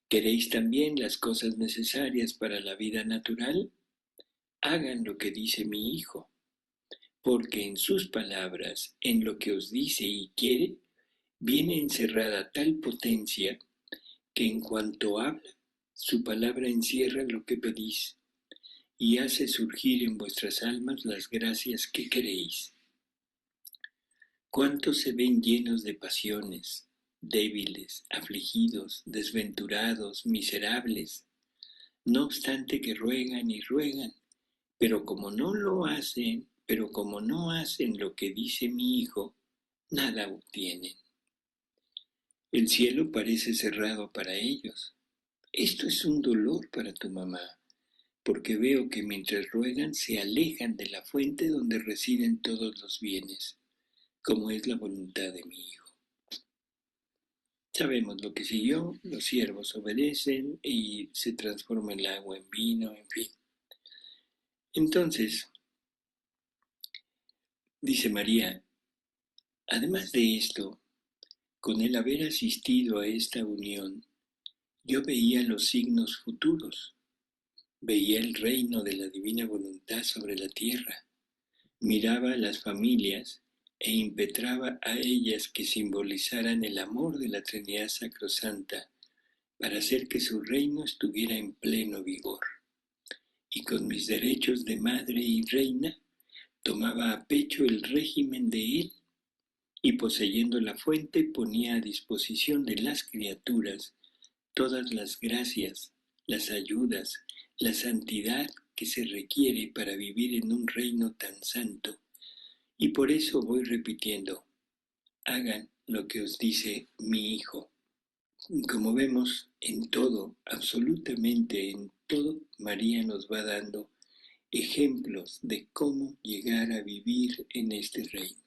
¿Queréis también las cosas necesarias para la vida natural? Hagan lo que dice mi Hijo. Porque en sus palabras, en lo que os dice y quiere, viene encerrada tal potencia que en cuanto habla, su palabra encierra lo que pedís y hace surgir en vuestras almas las gracias que queréis. ¿Cuántos se ven llenos de pasiones, débiles, afligidos, desventurados, miserables? No obstante que ruegan y ruegan, pero como no hacen lo que dice mi Hijo, nada obtienen. El cielo parece cerrado para ellos. Esto es un dolor para tu mamá, porque veo que mientras ruegan se alejan de la fuente donde residen todos los bienes, como es la voluntad de mi Hijo. Sabemos lo que siguió: los siervos obedecen y se transforma el agua en vino, en fin. Entonces, dice María, además de esto, con el haber asistido a esta unión, yo veía los signos futuros, veía el reino de la divina voluntad sobre la tierra, miraba a las familias e impetraba a ellas que simbolizaran el amor de la Trinidad Sacrosanta para hacer que su reino estuviera en pleno vigor. Y con mis derechos de madre y reina, tomaba a pecho el régimen de él y poseyendo la fuente ponía a disposición de las criaturas todas las gracias, las ayudas, la santidad que se requiere para vivir en un reino tan santo. Y por eso voy repitiendo: hagan lo que os dice mi Hijo. Como vemos, en todo, absolutamente en todo, María nos va dando ejemplos de cómo llegar a vivir en este reino.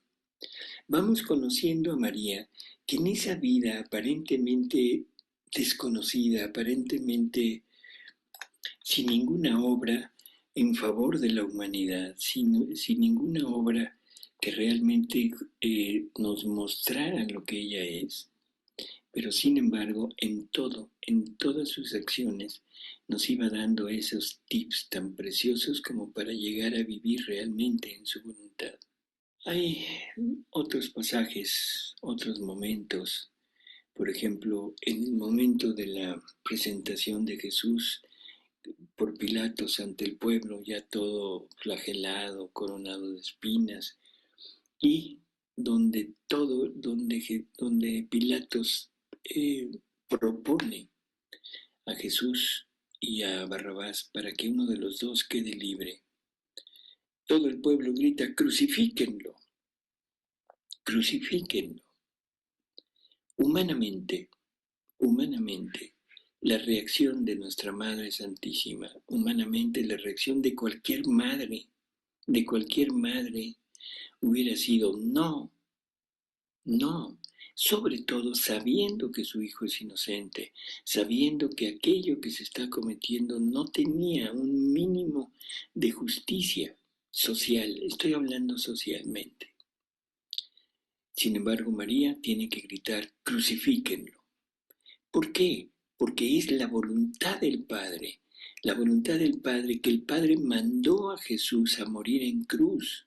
Vamos conociendo a María, que en esa vida aparentemente desconocida, aparentemente sin ninguna obra en favor de la humanidad, sin ninguna obra que realmente nos mostrara lo que ella es, pero sin embargo en todas sus acciones nos iba dando esos tips tan preciosos como para llegar a vivir realmente en su voluntad. Hay otros pasajes, otros momentos. Por ejemplo, en el momento de la presentación de Jesús por Pilatos ante el pueblo, ya todo flagelado, coronado de espinas, y donde Pilatos propone a Jesús y a Barrabás para que uno de los dos quede libre. Todo el pueblo grita: crucifíquenlo, crucifíquenlo. Humanamente, la reacción de nuestra Madre Santísima, humanamente la reacción de cualquier madre hubiera sido no, no, sobre todo sabiendo que su hijo es inocente, sabiendo que aquello que se está cometiendo no tenía un mínimo de justicia social, estoy hablando socialmente. Sin embargo, María tiene que gritar, crucifíquenlo. ¿Por qué? Porque es la voluntad del Padre que el Padre mandó a Jesús a morir en cruz.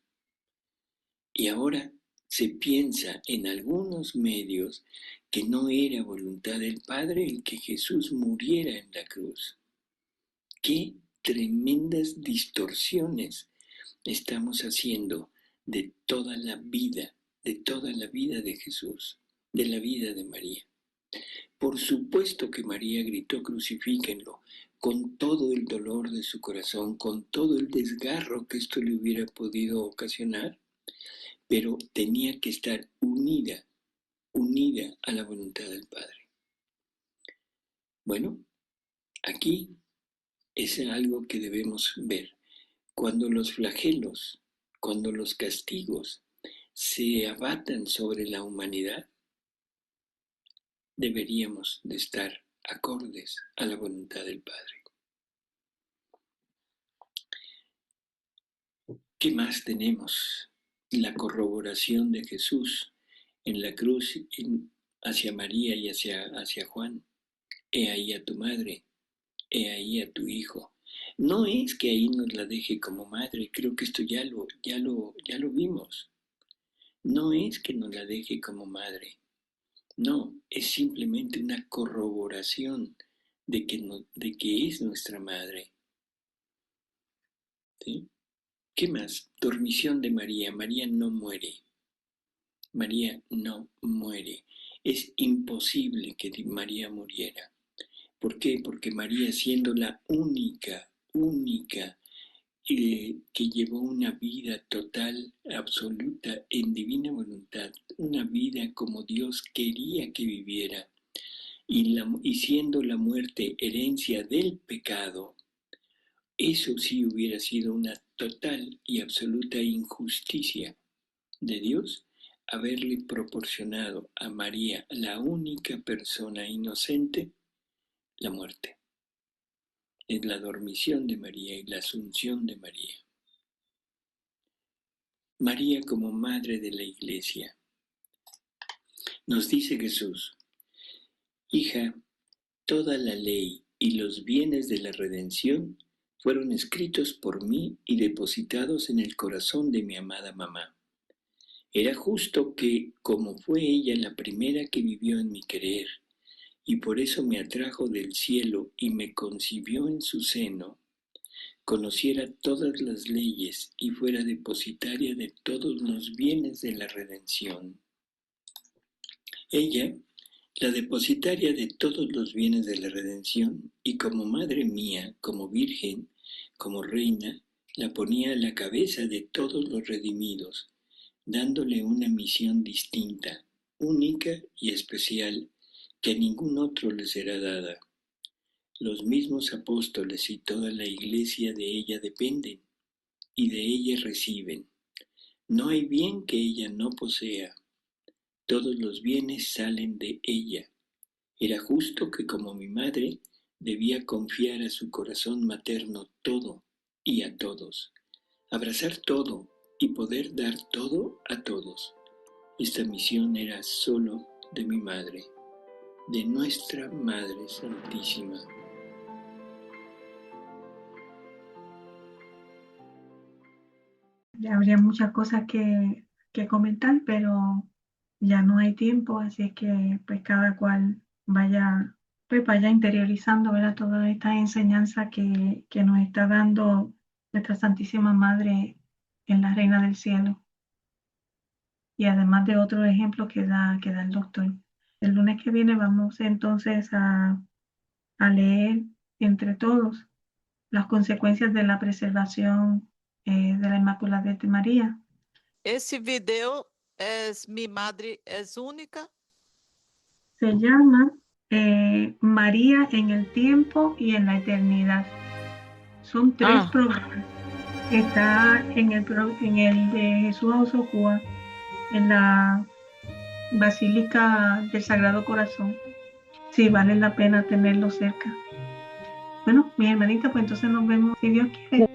Y ahora se piensa en algunos medios que no era voluntad del Padre el que Jesús muriera en la cruz. ¡Qué tremendas distorsiones estamos haciendo de toda la vida de Jesús, de la vida de María! Por supuesto que María gritó crucifíquenlo, con todo el dolor de su corazón, con todo el desgarro que esto le hubiera podido ocasionar, pero tenía que estar unida a la voluntad del Padre. Bueno, aquí es algo que debemos ver. Cuando los flagelos, cuando los castigos se abatan sobre la humanidad, deberíamos de estar acordes a la voluntad del Padre. ¿Qué más tenemos? La corroboración de Jesús en la cruz hacia María y hacia Juan. He ahí a tu madre, he ahí a tu hijo. No es que ahí nos la deje como madre, creo que esto ya lo vimos. No es que nos la deje como madre, no, es simplemente una corroboración de que es nuestra madre. ¿Sí? ¿Qué más? Dormición de María. María no muere. María no muere. Es imposible que María muriera. ¿Por qué? Porque María, siendo la única que llevó una vida total, absoluta, en divina voluntad, una vida como Dios quería que viviera, y siendo la muerte herencia del pecado, eso sí hubiera sido una total y absoluta injusticia de Dios haberle proporcionado a María, la única persona inocente, la muerte. Es la dormición de María y la asunción de María. María como madre de la Iglesia. Nos dice Jesús, hija, toda la ley y los bienes de la redención fueron escritos por mí y depositados en el corazón de mi amada mamá. Era justo que, como fue ella la primera que vivió en mi querer, y por eso me atrajo del cielo y me concibió en su seno, conociera todas las leyes y fuera depositaria de todos los bienes de la redención. Ella, la depositaria de todos los bienes de la redención, y como madre mía, como virgen, como reina, la ponía a la cabeza de todos los redimidos, dándole una misión distinta, única y especial, que a ningún otro le será dada. Los mismos apóstoles y toda la Iglesia de ella dependen, y de ella reciben. No hay bien que ella no posea. Todos los bienes salen de ella. Era justo que como mi madre debía confiar a su corazón materno todo y a todos, abrazar todo y poder dar todo a todos. Esta misión era solo de mi madre, de nuestra Madre Santísima. Habría muchas cosas que comentar, pero ya no hay tiempo, así es que pues cada cual vaya interiorizando, ¿verdad? Toda esta enseñanza que nos está dando nuestra Santísima Madre en la Reina del Cielo. Y además de otros ejemplos que da el doctor. El lunes que viene vamos entonces a leer entre todos las consecuencias de la preservación de la Inmaculada de María. Esse video mi madre es única? Se llama María en el tiempo y en la eternidad. Son 3 programas. Está en el de Jesús Osocua, en la Basílica del Sagrado Corazón. Sí, vale la pena tenerlo cerca. Bueno, mi hermanita, pues entonces nos vemos si Dios quiere.